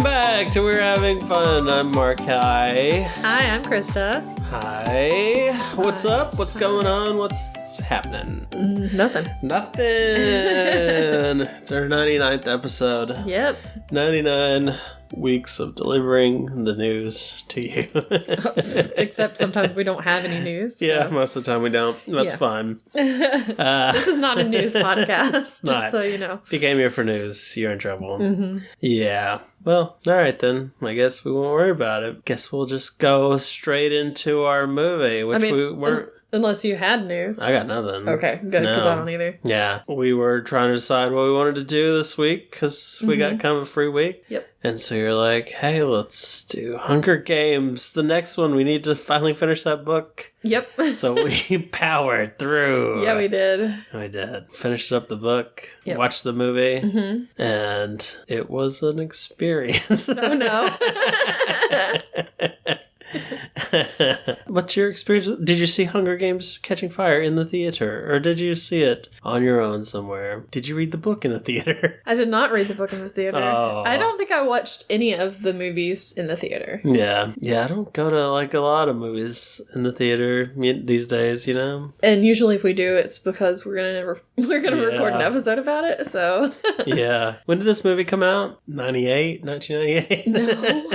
back to We're Having Fun. I'm Mark. Hi. Hi, I'm Krista. Hi. What's up? What's going on? What's happening? Nothing. Nothing. It's our 99th episode. Yep. 99 weeks of delivering the news to you. Except sometimes we don't have any news. So. Yeah, most of the time we don't. That's fine. This is not a news podcast, just so you know. If you came here for news, you're in trouble. Mm-hmm. Yeah. Well, all right then. I guess we won't worry about it. Guess we'll just go straight into our movie, which we weren't... Unless you had news. I got nothing. Okay, good, because I don't either. Yeah. We were trying to decide what we wanted to do this week, because we got kind of a free week. Yep. And so you're like, hey, let's do Hunger Games. The next one, we need to finally finish that book. Yep. So we powered through. Yeah, we did. We did. Finished up the book, Yep. watched the movie, and it was an experience. Oh, no. What's your experience? Did you see Hunger Games Catching Fire in the theater, or did you see it on your own somewhere? Did you read the book in the theater? I did not read the book in the theater. Oh. I don't think I watched any of the movies in the theater. Yeah. I don't go to like a lot of movies in the theater these days, you know. And usually, if we do, it's because we're gonna record an episode about it. So yeah. When did this movie come out? 1998? No.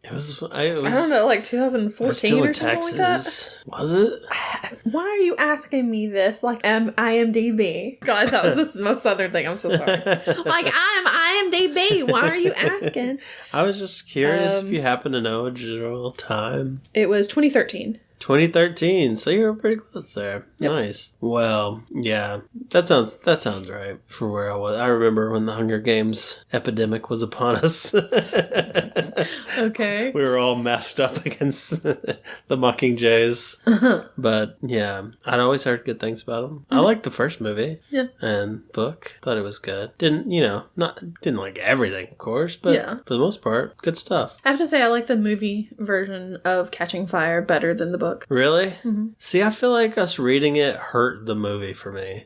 It was. I don't know, like 2014 still in or something Texas. like that. Was it? Why are you asking me this? Like, IMDb. God, that was the most southern thing. I'm so sorry. Like, I'm IMDb. Why are you asking? I was just curious if you happen to know a general time. It was 2013. 2013, so you were pretty close there. Yep. Nice. Well, yeah, that sounds right for where I was. I remember when the Hunger Games epidemic was upon us. Okay. We were all messed up against the Mockingjays. But yeah, I'd always heard good things about them. I liked the first movie. Yeah. And book. Thought it was good. Didn't like everything, of course, but for the most part, good stuff. I have to say, I like the movie version of Catching Fire better than the book. Really? Mm-hmm. See, I feel like us reading it hurt the movie for me.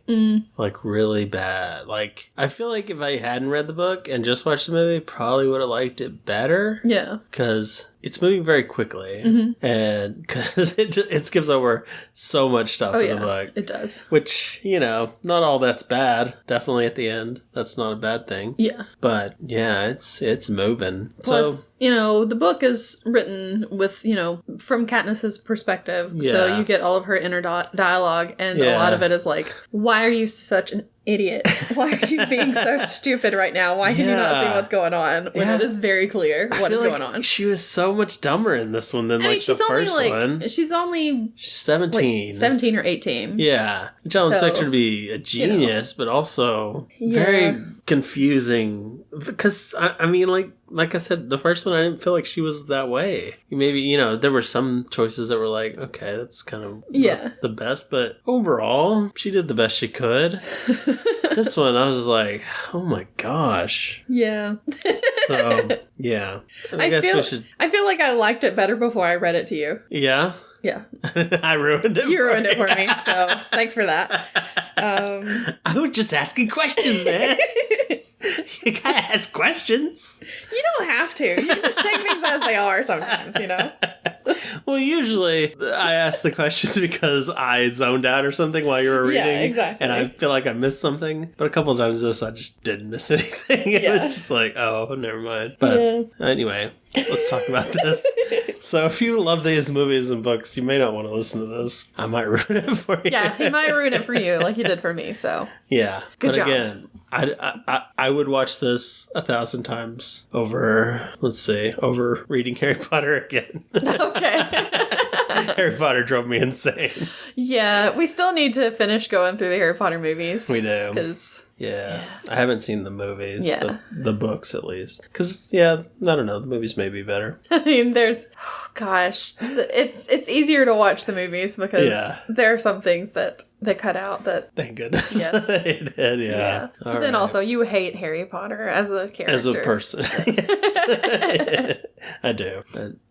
Like, really bad. Like, I feel like if I hadn't read the book and just watched the movie, probably would have liked it better. Yeah. Because it's moving very quickly. And because it skips over so much stuff in the book. It does. Which, not all that's bad. Definitely at the end. That's not a bad thing. Yeah. But, yeah, it's moving. Plus, the book is written with, from Katniss's perspective. Yeah. So you get all of her inner dialogue, and a lot of it is like, why are you such an idiot? Why are you being so stupid right now? Why can you not see what's going on? When it is very clear what is going on. She was so much dumber in this one than the first one. She's only 17. 17 or 18. Yeah. Which I don't expect her to be a genius, but also very confusing. Because, I mean, like I said, the first one, I didn't feel like she was that way. Maybe, there were some choices that were like, okay, that's kind of the best. But overall, she did the best she could. This one, I was like, oh my gosh. Yeah. So, yeah. I feel like I liked it better before I read it to you. Yeah? Yeah. I ruined it. You ruined it for me, so thanks for that. I was just asking questions, man. You gotta ask questions. You don't have to. You can just take things as they are sometimes, Well, usually I ask the questions because I zoned out or something while you were reading. Yeah, exactly. And I feel like I missed something. But a couple of times I just didn't miss anything. It was just like, oh, never mind. But anyway, let's talk about this. So if you love these movies and books, you may not want to listen to this. I might ruin it for you. Yeah, he might ruin it for you like he did for me, so. Yeah. Good job. Again, I would watch this 1,000 times over reading Harry Potter again. Okay. Harry Potter drove me insane. Yeah, we still need to finish going through the Harry Potter movies. We do. Because... Yeah. I haven't seen the movies, but the books at least. Because, I don't know, the movies may be better. I mean, it's easier to watch the movies because there are some things that they cut out that... Thank goodness. They did, yeah. But then also, you hate Harry Potter as a character. As a person. Yes. I do.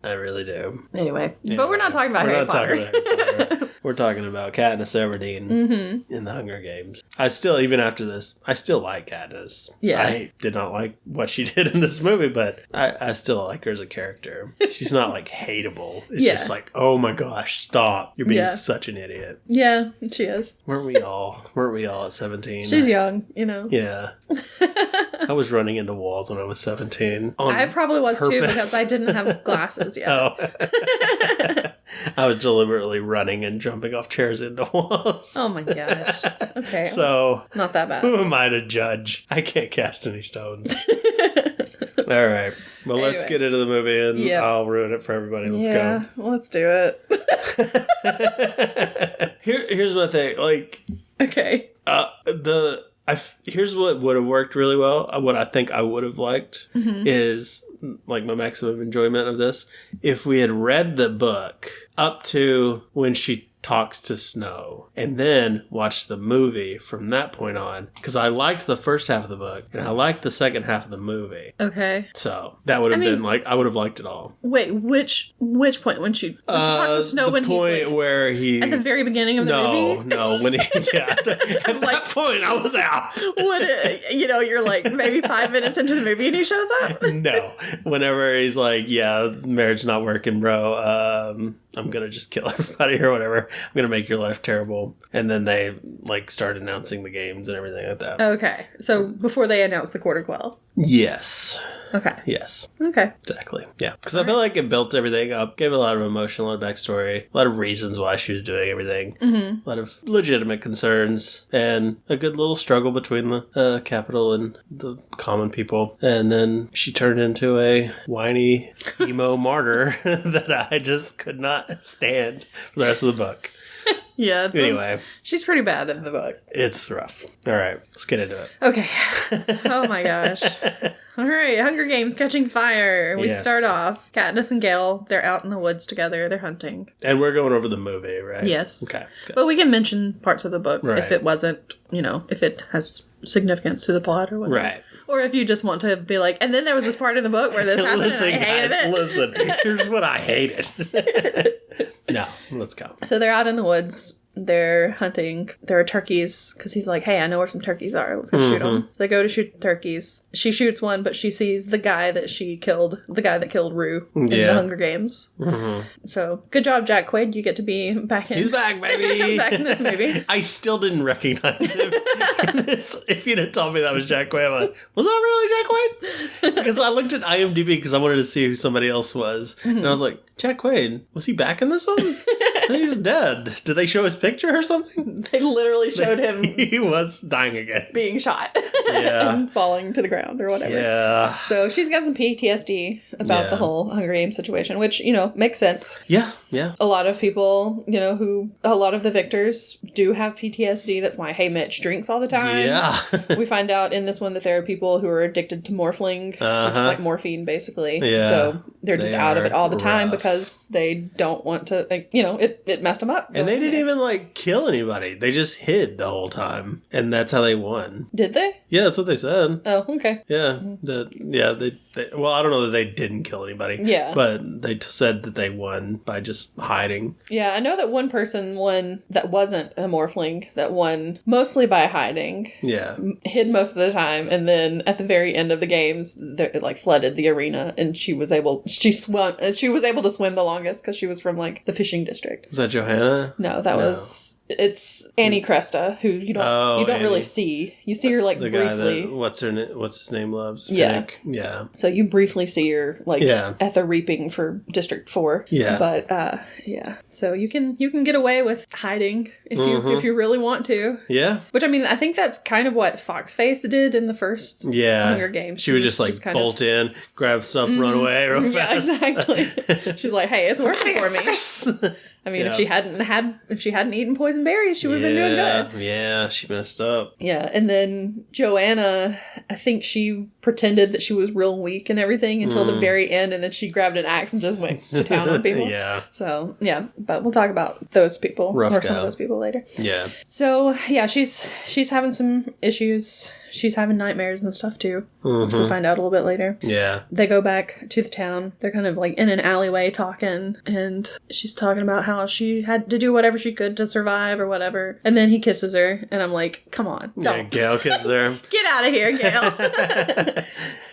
I really do. Anyway, but we're not talking about Harry Potter. We're talking about Katniss Everdeen in The Hunger Games. I still, even after this, I still like Katniss. Yeah. I did not like what she did in this movie, but I still like her as a character. She's not like hateable. It's just like, oh my gosh, stop. You're being such an idiot. Yeah, she is. Weren't we all at 17? She's young, you know. Yeah. I was running into walls when I was 17. I probably was too because I didn't have glasses yet. Oh. I was deliberately running and jumping off chairs into walls. Oh my gosh. Okay. So, not that bad. Who am I to judge? I can't cast any stones. All right. Well, let's get into the movie and I'll ruin it for everybody. Let's go. Let's do it. Here's my thing. Like, okay. Here's what would have worked really well. What I think I would have liked is like my maximum enjoyment of this. If we had read the book up to when she talks to Snow and then watch the movie from that point on, because I liked the first half of the book and I liked the second half of the movie. Okay. So that would have been like, I would have liked it all. Wait, which point when she talks to Snow, when point he's like, where he at the very beginning of the movie? No, when he at that point I was out. You're like maybe 5 minutes into the movie and he shows up? No. Whenever he's like, yeah, marriage not working, bro. I'm gonna just kill everybody or whatever. I'm gonna make your life terrible. And then they like start announcing the games and everything like that. Okay. So before they announce the Quarter Quell. Yes. Okay. Yes. Okay. Exactly. Yeah. Because I feel like it built everything up, gave a lot of emotion, a lot of backstory, a lot of reasons why she was doing everything, a lot of legitimate concerns, and a good little struggle between the capital and the common people. And then she turned into a whiny emo martyr that I just could not stand for the rest of the book. Yeah. Anyway. She's pretty bad in the book. It's rough. All right. Let's get into it. Okay. Oh my gosh. All right. Hunger Games catching fire. We start off. Katniss and Gale, they're out in the woods together. They're hunting. And we're going over the movie, right? Yes. Okay. Good. But we can mention parts of the book if it wasn't, if it has significance to the plot or whatever. Right. Or if you just want to be like, and then there was this part in the book where this happened listen, and I hated it. Listen, here's what I hated. No, let's go. So they're out in the woods. They're hunting. There are turkeys because he's like, hey, I know where some turkeys are. Let's go shoot them. So they go to shoot the turkeys. She shoots one, but she sees the guy that killed Rue in the Hunger Games. So good job, Jack Quaid. You get to be back in. He's back, baby. Back in this movie. I still didn't recognize him. If you'd have told me that was Jack Quaid, I'm like, was that really Jack Quaid? Because I looked at IMDb because I wanted to see who somebody else was. And I was like, Jack Quaid, was he back in this one? I think he's dead. Did they show his picture or something? They literally showed him. He was dying again. Being shot. Yeah. And falling to the ground or whatever. Yeah. So she's got some PTSD about the whole Hunger Games situation, which, makes sense. Yeah. Yeah. A lot of people, a lot of the victors do have PTSD. That's why Hey Mitch drinks all the time. Yeah. We find out in this one that there are people who are addicted to morphling, which is like morphine, basically. Yeah. So they're just out of it all the time because they don't want to, it messed them up. And they didn't even, kill anybody. They just hid the whole time. And that's how they won. Did they? Yeah, that's what they said. Oh, okay. Yeah. Well, I don't know that they didn't kill anybody. Yeah. But they said that they won by just hiding. Yeah, I know that one person won that wasn't a morphling that won mostly by hiding. Yeah. Hid most of the time, and then at the very end of the games, it flooded the arena, and she was able to swim the longest because she was from the fishing district. Was that Johanna? No, it's Annie Cresta, who you don't really see. You see her the briefly. Guy that, what's his name loves? Yeah. Finnick. Yeah. So you briefly see her at the reaping for District 4. Yeah. But so you can get away with hiding if you really want to. Yeah. Which I think that's kind of what Foxface did in the first Hunger Games. She would just bolt in, grab stuff, run away real fast. Yeah, exactly. She's like, hey, it's working for me. If she hadn't eaten poison berries, she would have been doing good. Yeah, she messed up. Yeah, and then Joanna, I think she pretended that she was real weak and everything until the very end, and then she grabbed an axe and just went to town on people. Yeah. So, yeah, but we'll talk about those people Rough or gal. some of those people later. Yeah. So, yeah, she's having some issues. She's having nightmares and stuff too, which we'll find out a little bit later. Yeah. They go back to the town. They're kind of in an alleyway talking, and she's talking about how how she had to do whatever she could to survive or whatever. And then he kisses her, and I'm like, come on, don't. Yeah, Gail kisses her. Get out of here, Gail.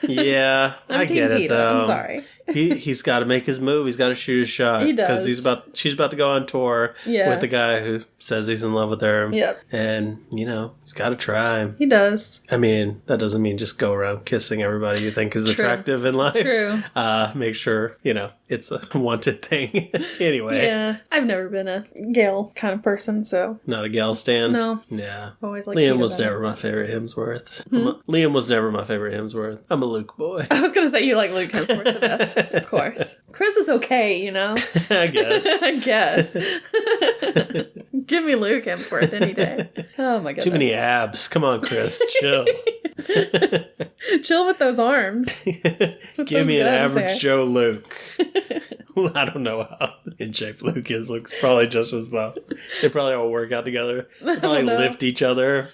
Yeah, I get it, Peter. though. I'm sorry. He's got to make his move. He's got to shoot his shot. He does. Because she's about to go on tour with the guy who says he's in love with her. Yep. And, he's got to try. He does. I mean, that doesn't mean just go around kissing everybody you think is attractive in life. True. Make sure, it's a wanted thing. Anyway. Yeah. I've never been a Gail kind of person, so. Not a Gail stan? No. Yeah. Always like Liam was never my favorite Hemsworth. Liam was never my favorite Hemsworth. I'm a Luke boy. I was going to say you like Luke Hemsworth the best, of course. Chris is okay, I guess. I guess. Give me Luke Hemsworth any day. Oh my goodness. Too many abs. Come on, Chris. Chill. Chill with those arms. Give me an average Joe Luke. I don't know how in shape Luke is. Looks probably just as well. They probably all work out together. They probably lift each other.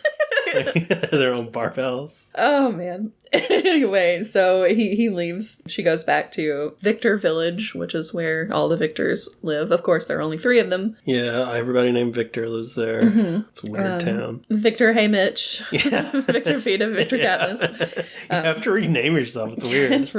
Their own barbells. Oh man. Anyway, so he leaves. She goes back to Victor Village, which is where all the Victors live. Of course, there are only 3 of them. Yeah, everybody named Victor lives there. Mm-hmm. It's a weird town. Victor Hey Mitch. Yeah. Victor Peta, Victor Katniss. You have to rename yourself. It's weird. It's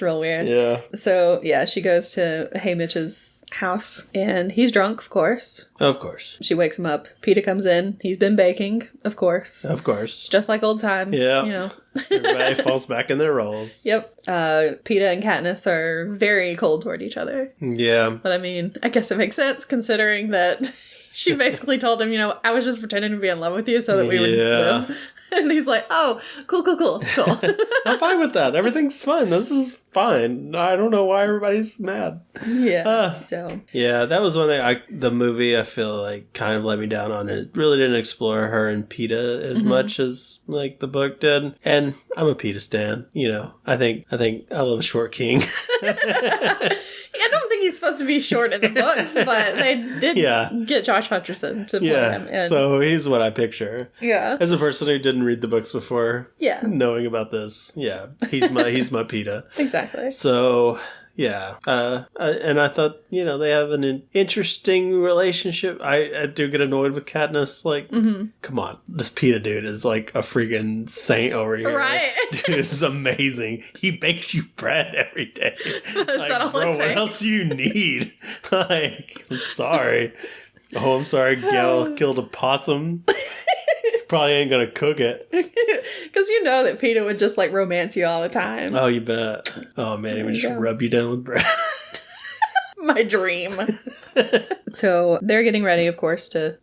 real weird. Yeah. So, yeah, she goes to Hey Mitch's house, and he's drunk, of course. Of course. She wakes him up. Peta comes in. He's been baking, of course. Of course. Just like old times. Yeah. Everybody falls back in their roles. Yep. Peta and Katniss are very cold toward each other. Yeah. But I mean, I guess it makes sense considering that she basically told him, I was just pretending to be in love with you so that we would live. And he's like, oh, cool. I'm fine with that. Everything's fun. This is fine. I don't know why everybody's mad. Yeah. Yeah, that was one thing. The movie, I feel like, kind of let me down on it. Really didn't explore her and Peta as much as like the book did. And I'm a Peta stan. I think I love a short king. I don't think he's supposed to be short in the books, but they did get Josh Hutcherson to play him. And so he's what I picture. Yeah. As a person who didn't read the books before knowing about this, he's my Peta. Exactly. So... yeah. And I thought, they have an interesting relationship. I do get annoyed with Katniss. Like, come on. This Peta dude is like a freaking saint over here. Right. Dude is amazing. He bakes you bread every day. Like, bro, what else do you need? Like, I'm sorry. Oh, I'm sorry. Gail killed a possum. Probably ain't gonna cook it. Because you know that Peta would just like romance you all the time. Oh, you bet. Oh man, he would just rub you down with bread. My dream. So they're getting ready, of course, to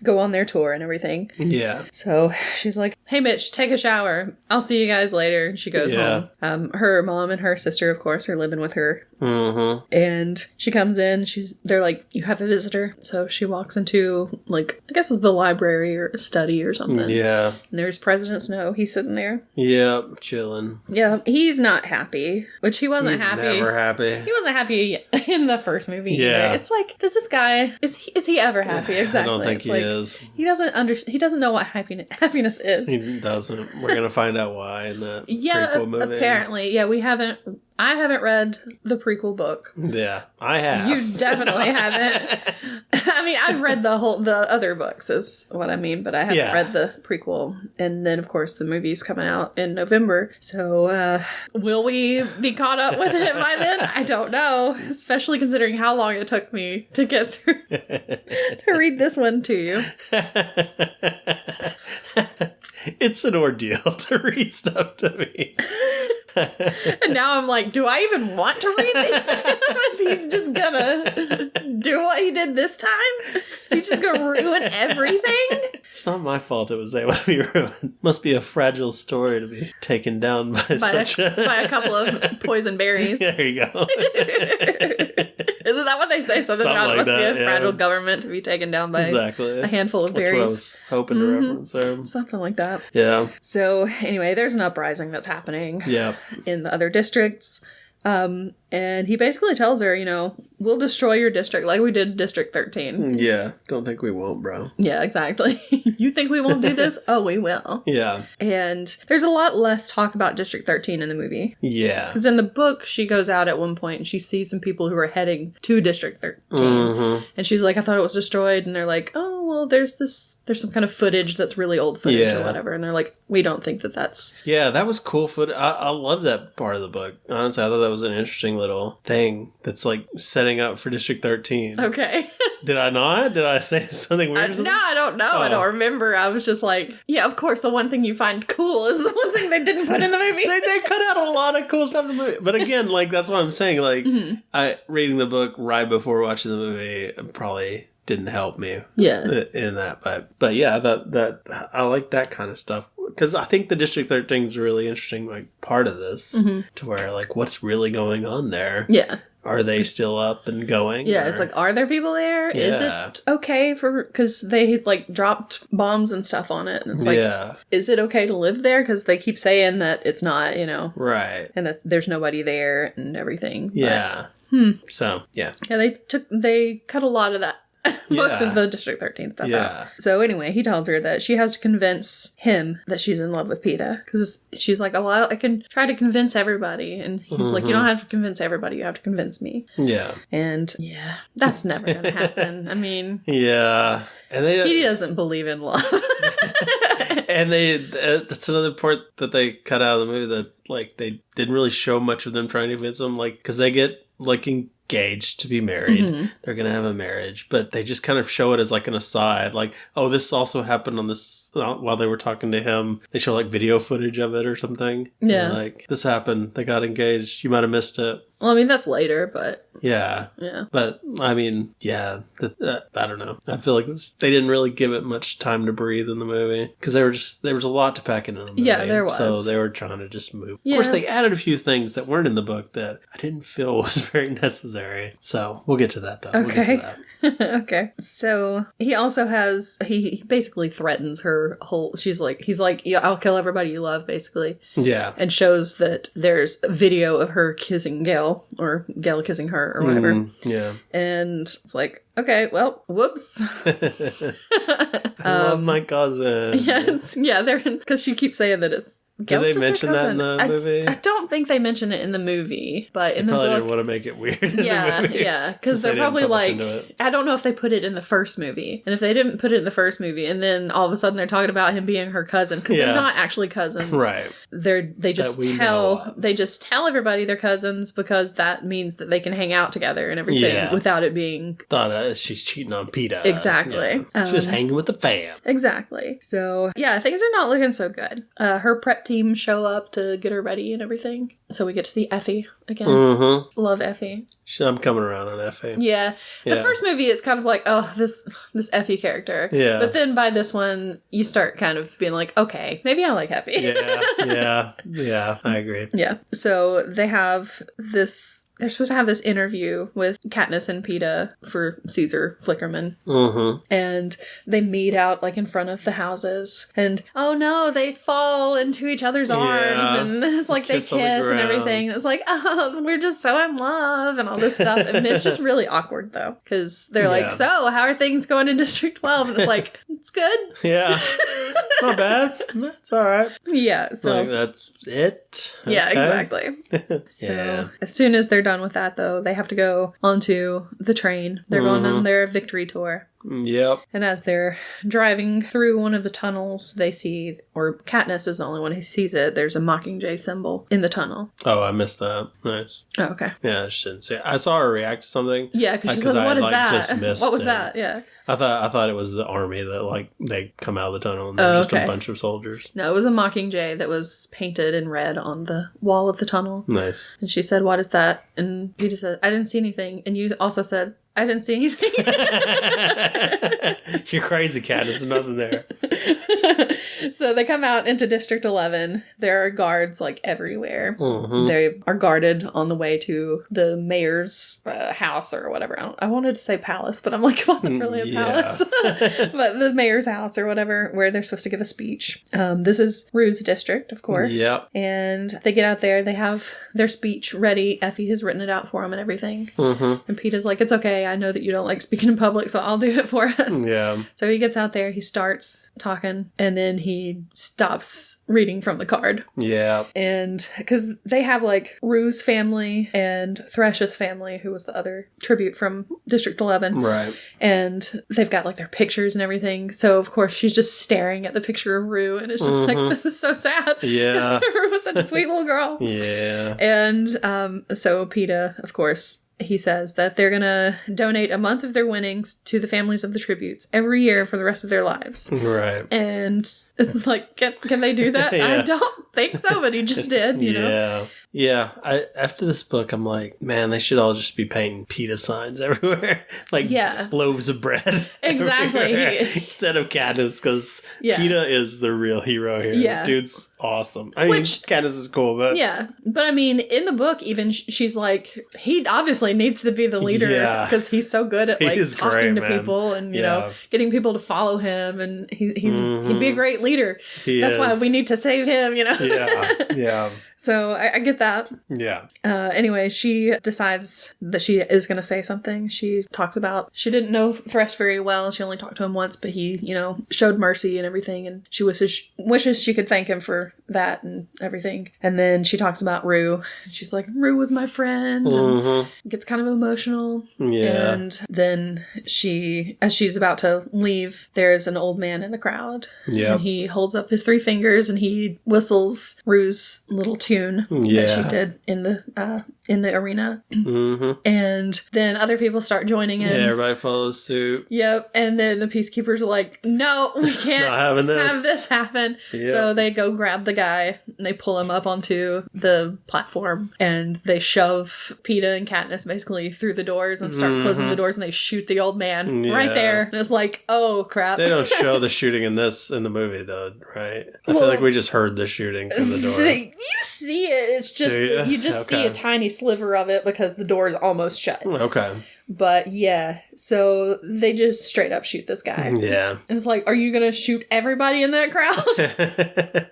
go on their tour and everything. Yeah. So she's like, hey, Mitch, take a shower. I'll see you guys later. And she goes home. Her mom and her sister, of course, are living with her. Mm-hmm. And she comes in. They're like, you have a visitor. So she walks into, like, I guess it's the library or a study or something. Yeah. And there's President Snow. He's sitting there. Yeah, chilling. Yeah, he's not happy, which he wasn't happy. He's never happy. He wasn't happy in the first movie. Yeah. Either. It's like, does this guy, is he ever happy? Exactly. I don't think he is. He doesn't know what happiness is. He doesn't. We're going to find out why in that prequel movie. Apparently. Yeah, I haven't read the prequel book. Yeah, I have. You definitely haven't. I mean, I've read the other books is what I mean, but I haven't read the prequel. And then, of course, the movie's coming out in November. So, will we be caught up with it by then? I don't know, especially considering how long it took me to get through to read this one to you. It's an ordeal to read stuff to me. And now I'm like, do I even want to read these? He's just gonna do what he did this time? He's just gonna ruin everything? It's not my fault it was able to be ruined. Must be a fragile story to be taken down by a couple of poison berries. There you go. Isn't that what they say? Something about it must be a fragile government to be taken down by a handful of berries. That's what I was hoping to reference there. Something like that. Yeah. So anyway, there's an uprising that's happening. Yeah. In the other districts. And he basically tells her, we'll destroy your district like we did District 13. Yeah. Don't think we won't, bro. Yeah, exactly. You think we won't do this? Oh, we will. Yeah. And there's a lot less talk about District 13 in the movie. Yeah. Because in the book, she goes out at one point and she sees some people who are heading to District 13. Mm-hmm. And she's like, I thought it was destroyed. And they're like, oh, well, there's some kind of footage that's really old footage or whatever. And they're like, we don't think that's... Yeah, that was cool footage. I love that part of the book. Honestly, I thought that was an interesting little thing that's like setting up for District 13. Okay. Did I not? Did I say something weird or something? No, I don't know. I don't remember. I was just like, yeah, of course, the one thing you find cool is the one thing they didn't put in the movie. they cut out a lot of cool stuff in the movie. But again, like, that's what I'm saying. Like, reading the book right before watching the movie probably didn't help me in that. But yeah, that I like that kind of stuff. Because I think the District 13 is a really interesting, like, part of this. To where, like, what's really going on there? Yeah. Are they still up and going? Yeah, it's like, are there people there? Yeah. Is it okay because they, like, dropped bombs and stuff on it. And it's like, is it okay to live there? Because they keep saying that it's not, Right. And that there's nobody there and everything. Yeah. So, yeah. Yeah, they cut a lot of that. Most of the District 13 stuff out. So anyway, he tells her that she has to convince him that she's in love with PETA. Because she's like, oh, well, I can try to convince everybody. And he's like, you don't have to convince everybody. You have to convince me. Yeah. And that's never going to happen. I mean... Yeah. And he doesn't believe in love. And that's another part that they cut out of the movie that, like, they didn't really show much of them trying to convince him. Like, because they get, like, engaged to be married. They're gonna have a marriage, but they just kind of show it as like an aside, like, oh, this also happened on this while they were talking to him. They show like video footage of it or something. Yeah, and, like, this happened, they got engaged, you might have missed it. Well, I mean, that's later, but... Yeah. But, I mean, I don't know. I feel like they didn't really give it much time to breathe in the movie. Because there was a lot to pack into the movie. Yeah, there was. So they were trying to just move. Yeah. Of course, they added a few things that weren't in the book that I didn't feel was very necessary. So, we'll get to that, though. Okay. We'll get to that. Okay. So, he also has... He basically threatens her whole... he's like, yeah, I'll kill everybody you love, basically. Yeah. And shows that there's a video of her kissing Gail. Or Gail kissing her, or whatever. Yeah. And it's like, okay, well, whoops. I love my cousin. Yes, because she keeps saying that it's... Did they mention that in the movie? I don't think they mention it in the movie, but in the book... They probably didn't want to make it weird in the movie. Yeah, because they're probably like... I don't know if they put it in the first movie. And if they didn't put it in the first movie, and then all of a sudden they're talking about him being her cousin, because they're not actually cousins. Right. They just tell everybody they're cousins, because that means that they can hang out together and everything without it being... Thought she's cheating on PETA. Exactly. Yeah. She's just hanging with the fam. Exactly. So, yeah, things are not looking so good. Her prep team show up to get her ready and everything. So we get to see Effie again. Love Effie. I'm coming around on Effie. Yeah. The first movie, it's kind of like, oh, this Effie character. Yeah. But then by this one, you start kind of being like, okay, maybe I like Effie. Yeah, I agree. Yeah. So they have this... They're supposed to have this interview with Katniss and PETA for Caesar Flickerman. And they meet out, like, in front of the houses. And, oh no, they fall into each other's arms. And it's like they kiss and everything. It's like, oh, we're just so in love and all this stuff. And it's just really awkward, though. Because they're like, so, how are things going in District 12? And it's like, it's good. Yeah. Not bad. It's all right. Yeah. So like, that's it. Yeah, exactly. So as soon as they're done with that, though, they have to go onto the train. They're going on their victory tour. Yep. And as they're driving through one of the tunnels, they see, or Katniss is the only one who sees it, there's a Mockingjay symbol in the tunnel. Oh, I missed that. Nice. Oh, okay. Yeah, I shouldn't say it. I saw her react to something. Yeah, because she said, what is that? Just missed what was that? Yeah. I thought it was the army that, like, they come out of the tunnel and there's just a bunch of soldiers. No, it was a Mockingjay that was painted in red on the wall of the tunnel. Nice. And she said, what is that? And Peter said, I didn't see anything. And you also said, I didn't see anything. You're crazy, Cat. There's nothing there. So they come out into District 11. There are guards like everywhere. Mm-hmm. They are guarded on the way to the mayor's house or whatever. I wanted to say palace, but I'm like, it wasn't really a palace. But the mayor's house or whatever, where they're supposed to give a speech. This is Rue's district, of course. Yep. And they get out there. They have their speech ready. Effie has written it out for them and everything. Mm-hmm. And Peeta's like, it's okay. I know that you don't like speaking in public, so I'll do it for us. Yeah. So he gets out there. He starts talking, and then he stops reading from the card. Yeah. And because they have like Rue's family and Thresh's family, who was the other tribute from District 11. Right. And they've got like their pictures and everything. So of course she's just staring at the picture of Rue, and it's just like, this is so sad. Yeah. Rue was such a sweet little girl. Yeah. And so Peeta, of course, he says that they're going to donate a month of their winnings to the families of the tributes every year for the rest of their lives. Right. And it's like, can they do that? Yeah. I don't think so, but he just did, you know? Yeah. After this book, I'm like, man, they should all just be painting PETA signs everywhere. Like loaves of bread. Exactly. Instead of Katniss, because PETA is the real hero here. Yeah. Dude's awesome. I mean, Katniss is cool, but... Yeah. But I mean, in the book, even she's like, he obviously needs to be the leader because he's so good at like talking to people and, you know, getting people to follow him. And he'd be a great leader. That's why we need to save him, you know? Yeah. So I get that. Yeah. Anyway, she decides that she is going to say something. She talks about, she didn't know Thresh very well. She only talked to him once, but he, you know, showed mercy and everything. And she wishes she could thank him for that and everything. And then she talks about Rue. She's like, Rue was my friend. And gets kind of emotional. Yeah. And then as she's about to leave, there's an old man in the crowd. Yeah. And he holds up his 3 fingers and he whistles Rue's little tune that she did in the arena. And then other people start joining in. Yeah, everybody follows suit. Yep. And then the peacekeepers are like, no, we can't have this happen. Yep. So they go grab the guy and they pull him up onto the platform and they shove Peeta and Katniss basically through the doors and start closing the doors, and they shoot the old man right there. And it's like, oh crap. They don't show the shooting in the movie though, right? I feel like we just heard the shooting from the door. You see it. It's just you just see a tiny sliver of it because the door is almost shut. Okay. But yeah, so they just straight up shoot this guy. Yeah. And it's like, are you going to shoot everybody in that crowd?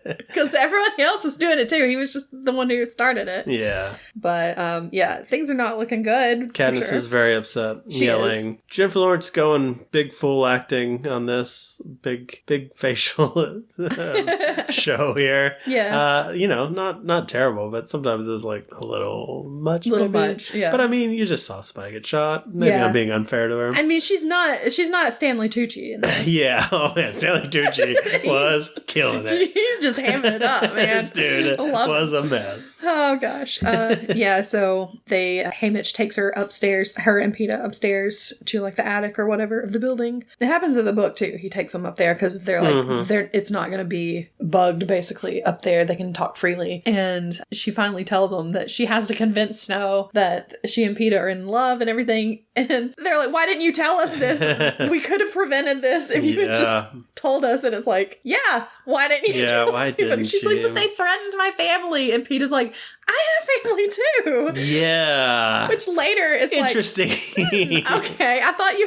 Because everybody else was doing it too. He was just the one who started it. Yeah. But yeah, things are not looking good. Katniss is very upset, yelling. Jennifer Lawrence going big fool acting on this big facial show here. Yeah. You know, not terrible, but sometimes it's like a little much. Yeah. But I mean, you just saw somebody get shot. Maybe I'm being unfair to her. I mean, she's not Stanley Tucci in this. Yeah. Oh man, Stanley Tucci was killing it. He's just hamming it up, man. This dude was a mess. Oh gosh. Yeah. So Haymitch takes her upstairs, her and Peeta upstairs to like the attic or whatever of the building. It happens in the book too. He takes them up there because they're like it's not going to be bugged basically up there. They can talk freely. And she finally tells them that she has to convince Snow that she and Peeta are in love and everything. And they're like, why didn't you tell us this? We could have prevented this if you had just told us. And it's like, yeah, why didn't you tell us? Why didn't and she's like, but they threatened my family. And Peeta's like, I have family too. Yeah. Which later it's interesting. Okay, I thought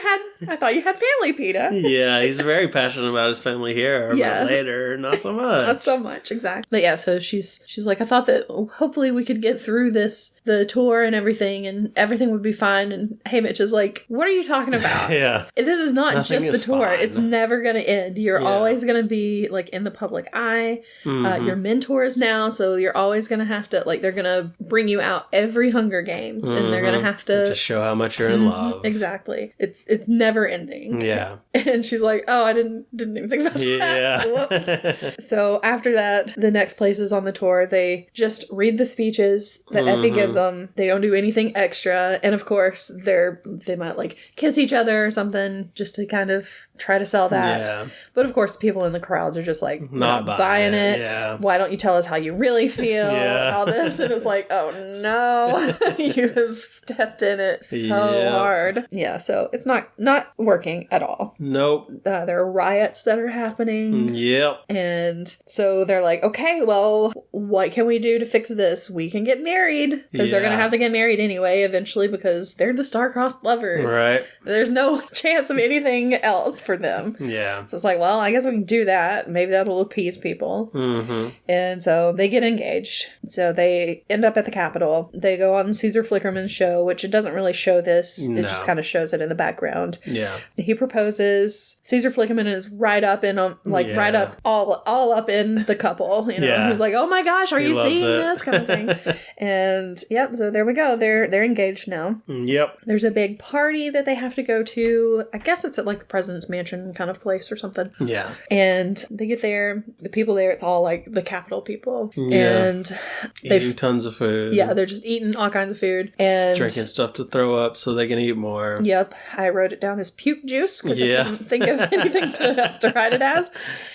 you had family, Peeta. Yeah, he's very passionate about his family here, but later, not so much. Not so much, exactly. But yeah, so she's like, I thought that hopefully we could get through the tour and everything would be fine. And Haymitch is like, what are you talking about? This is not Nothing just the tour. Fine. It's never gonna end. You're always gonna be like in the public eye. You're mentors now, so you're always gonna have to like, they're gonna bring you out every Hunger Games and they're gonna have to show how much you're in love. Exactly. It's never ending. Yeah. And she's like, oh, I didn't even think about that. Whoops. So after that, the next places on the tour, they just read the speeches that Effie gives them. They don't do anything extra. And of course, they might like kiss each other or something just to kind of try to sell that. Yeah. But of course, people in the crowds are just like, not buying it. Yeah. Why don't you tell us how you really feel? Yeah. And all this. And it's like, oh no, you have stepped in it so hard. Yeah, so it's not working at all. Nope. There are riots that are happening. Yep. And so they're like, okay, well, what can we do to fix this? We can get married. Because they're going to have to get married anyway eventually because they're the star-crossed lovers. Right. There's no chance of anything else for them. Yeah. So it's like, well, I guess we can do that. Maybe that'll appease people. Mm-hmm. And so they get engaged. So they end up at the Capitol. They go on Caesar Flickerman's show, which it doesn't really show this. No. It just kind of shows it in the background. Yeah. He proposes. Caesar Flickerman is right up in, right up, all up in the couple. You know, Yeah. he's like, oh my gosh, are you seeing it. this kind of thing? And yep, so there we go. They're engaged now. Yep. There's a big party that they have to go to. I guess it's at like the president's mansion kind of place or something. Yeah. And they get there. The people there, it's all like the Capitol people. Yeah. And Eating tons of food. yeah, they're just eating all kinds of food. And drinking stuff to throw up so they can eat more. Yep. I wrote it down as puke juice because I couldn't think of anything else to write it as.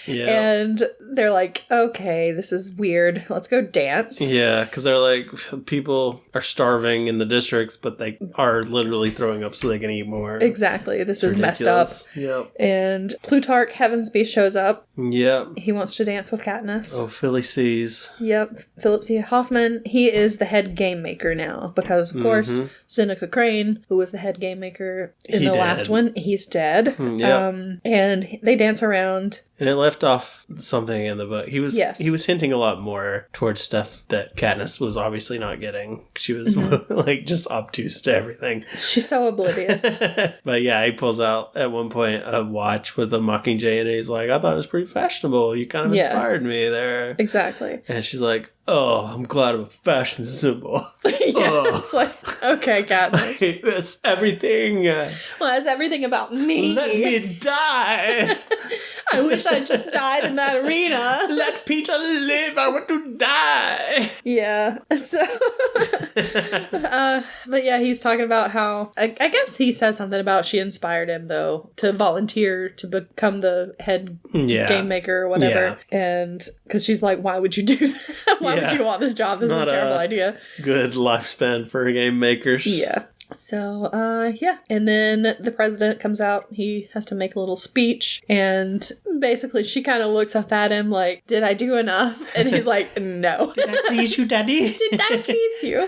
Yeah. And they're like, okay, this is weird. Let's go dance. Yeah, because they're like, people are starving in the districts, but they are literally throwing up so they can eat more. Exactly. This is Ridiculous. messed up. Yep. And Plutarch Heavensby shows up. Yep. He wants to dance with Katniss. Oh, Philly sees. Yep. Philip C. Hoffman. He is the head game maker now because, of course, Seneca Crane, who was the head game maker in the last one, he's dead. Yep. And they dance around. And it left off something in the book. He was hinting a lot more towards stuff that Katniss was obviously not getting. She was like just obtuse to everything. She's so oblivious. But yeah, he pulls out at one point a watch with a Mockingjay and he's like, I thought it was pretty fashionable. You kind of inspired me there. Exactly. And she's like, oh, I'm glad I'm a fashion symbol. It's like, okay, Katniss. That's everything. Well, that's everything about me. Let me die. I wish I just died in that arena. Let Peter live. I want to die. Yeah. So, but yeah, he's talking about how, I guess he says something about she inspired him, though, to volunteer to become the head game maker or whatever. Yeah. And because she's like, why would you do that? Why would you want this job? This is a terrible idea. Good lifespan for game makers. Yeah. So, and then the president comes out, he has to make a little speech, and basically she kind of looks up at him like, did I do enough? And he's like, no. Did I please you, Daddy? Did I please you?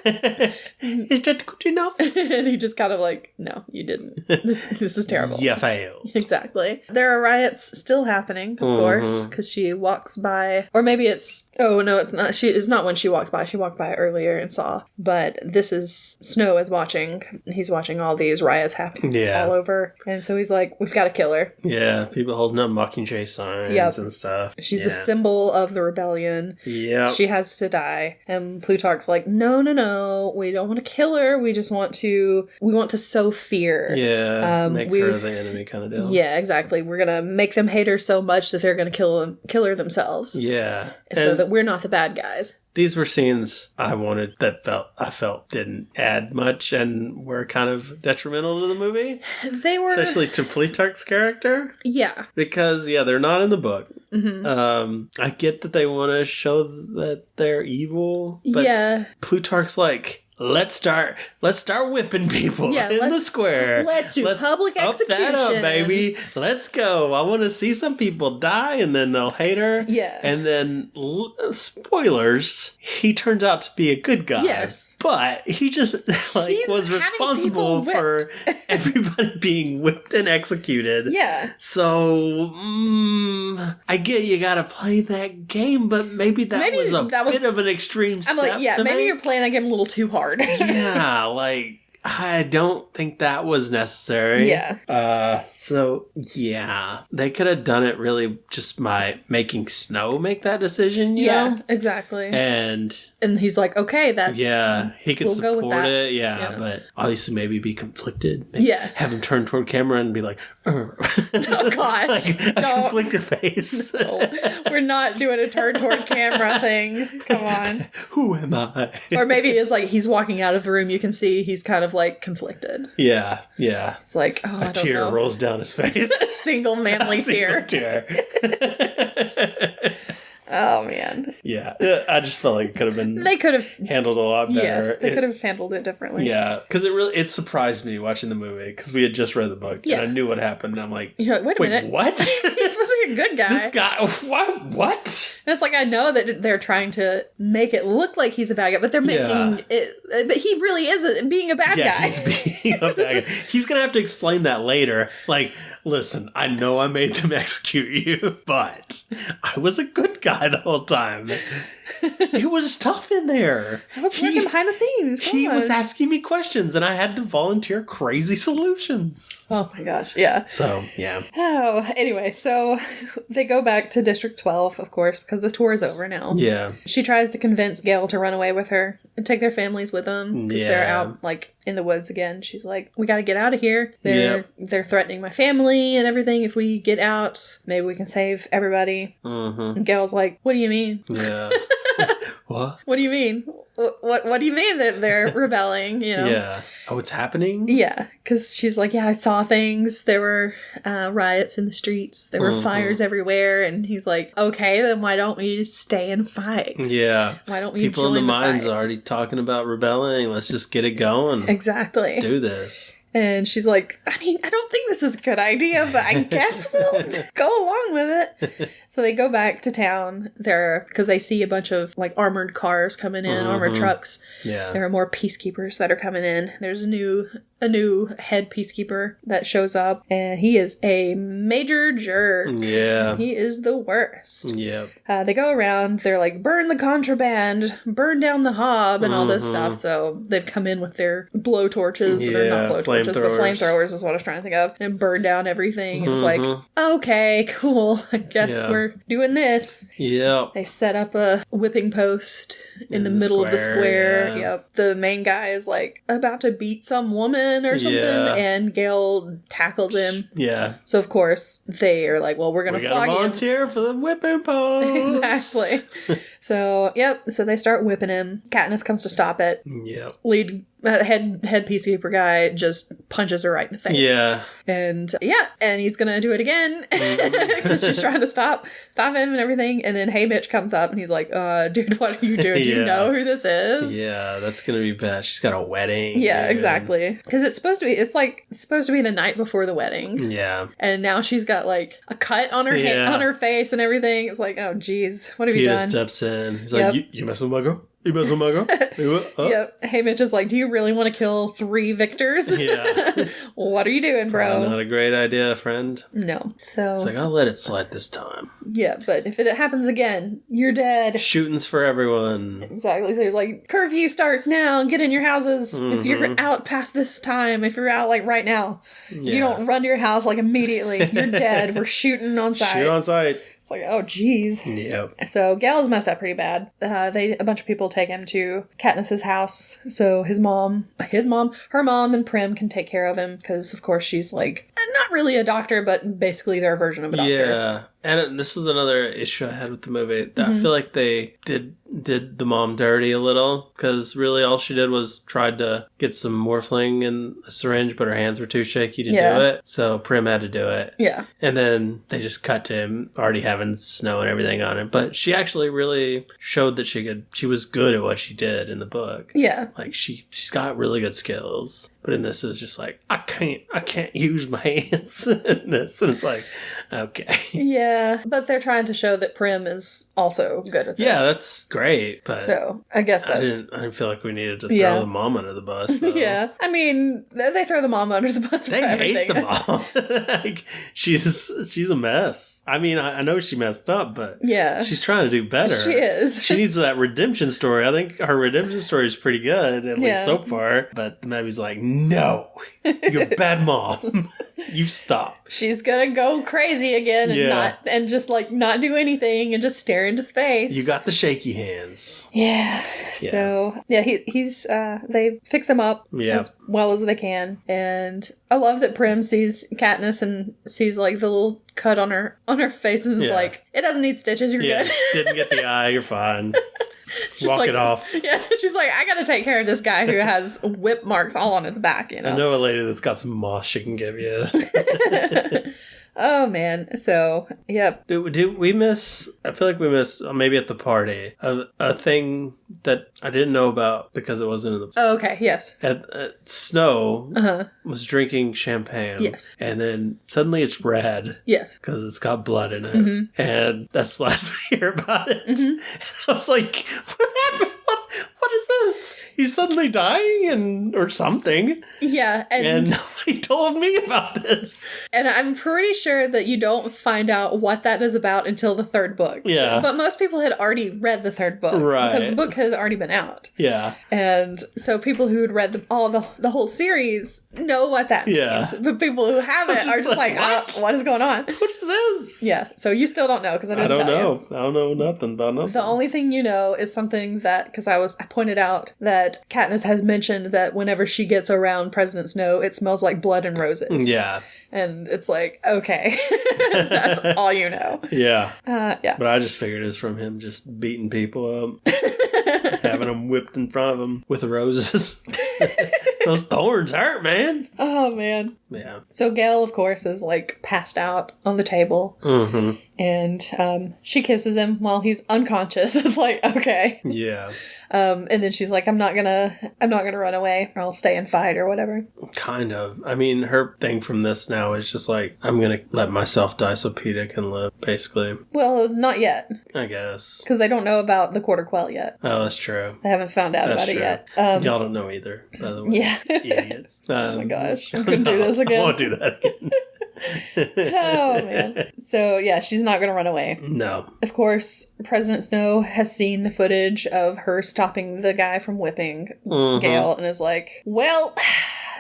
Is that good enough? And he just kind of like, no, you didn't. This is terrible. You failed. Exactly. There are riots still happening, of course, because she walks by, or maybe it's, oh, no, it's not. It's not when she walks by. She walked by earlier and saw, but this is, Snow is watching. He's watching all these riots happening all over. And so he's like, we've got to kill her. Yeah, people holding up Mockingjay signs and stuff. She's a symbol of the rebellion. Yeah. She has to die. And Plutarch's like, no. We don't want to kill her. We just want to sow fear. Yeah. Make her the enemy kind of deal. Yeah, exactly. We're going to make them hate her so much that they're going to kill her themselves. Yeah. So that we're not the bad guys. These were scenes I wanted that I felt didn't add much and were kind of detrimental to the movie. They were. Especially to Plutarch's character. Yeah. Because, they're not in the book. Mm-hmm. I get that they want to show that they're evil. But Plutarch's like, let's start whipping people in the square. Let's do public executions. Up that up, baby. Let's go. I want to see some people die and then they'll hate her. Yeah. And then, spoilers, he turns out to be a good guy. Yes. But he just was responsible for everybody being whipped and executed. Yeah. So, I get you gotta play that game, but maybe that was a bit of an extreme step. I'm like, maybe you're playing that game a little too hard. Yeah, I don't think that was necessary. Yeah. So, they could have done it really just by making Snow make that decision, you know? Exactly. And he's like, okay, that... Yeah, he could support it, but obviously maybe be conflicted. Maybe have him turn toward camera and be like, oh gosh. A conflicted face. No, we're not doing a turn toward camera thing. Come on. Who am I? Or maybe it's like he's walking out of the room, you can see he's kind of of like conflicted. Yeah, yeah. It's like, oh, I don't tear know. rolls down his face. Single manly tear. Oh, man. Yeah. I just felt like it could have been... They could have... handled a lot better. Yes, they could have handled it differently. Yeah. Because it surprised me watching the movie. Because we had just read the book. Yeah. And I knew what happened. And I'm like... You're like, wait a minute. What? He's supposed to be a good guy. This guy... What? And it's like, I know that they're trying to make it look like he's a bad guy, but they're making it... But he really is being a bad guy. He's being a bad guy. He's going to have to explain that later. Like... Listen, I know I made them execute you, but I was a good guy the whole time. It was tough in there. I was working behind the scenes. He was asking me questions, and I had to volunteer crazy solutions. Oh my gosh, yeah. So, yeah. Oh, anyway, so they go back to District 12, of course, because the tour is over now. Yeah. She tries to convince Gail to run away with her and take their families with them, because they're out, like, in the woods again. She's like, we gotta get out of here. They're threatening my family and everything. If we get out, maybe we can save everybody. Mm-hmm. And Gail's like, what do you mean? Yeah. What? What do you mean? What do you mean that they're rebelling, you know? Yeah. Oh, it's happening? Yeah, because she's like, yeah, I saw things. There were riots in the streets. There were fires everywhere. And he's like, okay, then why don't we just stay and fight? Yeah. Why don't we People join in the mines fight? are already talking about rebelling. Let's just get it going. Exactly. Let's do this. And she's like, I mean, I don't think this is a good idea, but I guess we'll go along with it. So they go back to town there because they see a bunch of like armored cars coming in, armored trucks. Yeah. There are more peacekeepers that are coming in. There's a new head peacekeeper that shows up, and he is a major jerk. Yeah. He is the worst. Yep. They go around, they're like, burn the contraband, burn down the hob, and all this stuff. So they've come in with their blow torches, or not blow torches, but flamethrowers is what I was trying to think of, and burn down everything. It's like, okay, cool. I guess we're doing this. Yep. They set up a whipping post in the middle of the square. Yeah. Yep. The main guy is like about to beat some woman or something, and Gale tackles him. Yeah. So of course they are like, well, we're gonna flog him. Volunteer for the whipping post. Exactly. So so they start whipping him. Katniss comes to stop it. Yep. Lead head peacekeeper guy just punches her right in the face. Yeah. And he's gonna do it again because she's trying to stop him and everything. And then Hey Mitch comes up and he's like, dude, what are you doing? Do you know who this is? Yeah, that's gonna be bad. She's got a wedding. Yeah, exactly. Because it's supposed to be the night before the wedding. Yeah. And now she's got like a cut on her on her face and everything. It's like, oh geez, what have you done? Peter steps in. He's like, you messing with my girl? You messing with my girl? Yep. Hey Mitch is like, do you really want to kill 3 victors? Yeah. What are you doing, bro? Probably not a great idea, friend. No. So it's like, I'll let it slide this time. Yeah, but if it happens again, you're dead. Shootings for everyone. Exactly. So he's like, curfew starts now. Get in your houses. If you're out past this time, if you're out like right now, you don't run to your house like immediately. You're dead. We're shooting on sight. Shoot on sight. It's like, oh, geez. Yep. So Gal's messed up pretty bad. A bunch of people take him to Katniss's house. So her mom, and Prim can take care of him because, of course, she's like, not really a doctor, but basically their version of a doctor. Yeah. And this was another issue I had with the movie. I feel like they did the mom dirty a little because really all she did was tried to get some morphling in a syringe, but her hands were too shaky to do it. So Prim had to do it. Yeah. And then they just cut to him already having snow and everything on him. But she actually really showed that she was good at what she did in the book. Yeah. Like she's got really good skills. But in this, it's just like, I can't use my hands in this. And it's like, okay. Yeah. But they're trying to show that Prim is also good at this. Yeah, that's great. But so I guess I didn't feel like we needed to throw the mom under the bus, though. Yeah. I mean, they throw the mom under the bus. They hate the mom. Like, she's a mess. I mean, I know she messed up, but she's trying to do better. She is. She needs that redemption story. I think her redemption story is pretty good, at least so far. But Maddie's like, no, you're a bad mom. You stop. She's gonna go crazy again and just not do anything and just stare into space. You got the shaky hands. Yeah. So he's they fix him up as well as they can, and I love that Prim sees Katniss and sees like the little cut on her face and is like, it doesn't need stitches. You're good. Didn't get the eye. You're fine. Walk it off. Yeah, she's like, I gotta take care of this guy who has whip marks all on his back, you know? I know a lady that's got some moss she can give you. Oh, man. So, yep. Did we miss... I feel like we missed, maybe at the party, a thing that I didn't know about because it wasn't in the... Oh, okay. Yes. Snow was drinking champagne. Yes. And then suddenly it's red. Yes. Because it's got blood in it. And that's the last we hear about it. And I was like, what happened? What is this? He's suddenly dying or something. Yeah. And nobody told me about this. And I'm pretty sure that you don't find out what that is about until the third book. Yeah. But most people had already read the third book. Right. Because the book has already been out. Yeah. And so people who had read the whole series know what that means. But people who haven't are just like what is going on? What is this? Yeah. So you still don't know because I didn't tell you. I don't know nothing about nothing. The only thing you know is something that, because I pointed out that Katniss has mentioned that whenever she gets around President Snow, it smells like blood and roses. Yeah. And it's like, okay, that's all you know. Yeah. Yeah. But I just figured it's from him just beating people up, having them whipped in front of him with roses. Those thorns hurt, man. Oh, man. Yeah. So Gale, of course, is like passed out on the table. Mm-hmm. And she kisses him while he's unconscious. It's like, okay. Yeah. And then she's like, I'm not gonna run away, or I'll stay and fight or whatever. Kind of. I mean, her thing from this now is just like, I'm gonna let myself die so Peeta can live, basically. Well, not yet. I guess. Because they don't know about the Quarter Quell yet. Oh, that's true. They haven't found out about it yet. Y'all don't know either, by the way. Yeah. Idiots. Oh my gosh. I'm gonna do this again. I won't do that again. Oh, man. So, yeah, she's not going to run away. No. Of course, President Snow has seen the footage of her stopping the guy from whipping Gale and is like, well,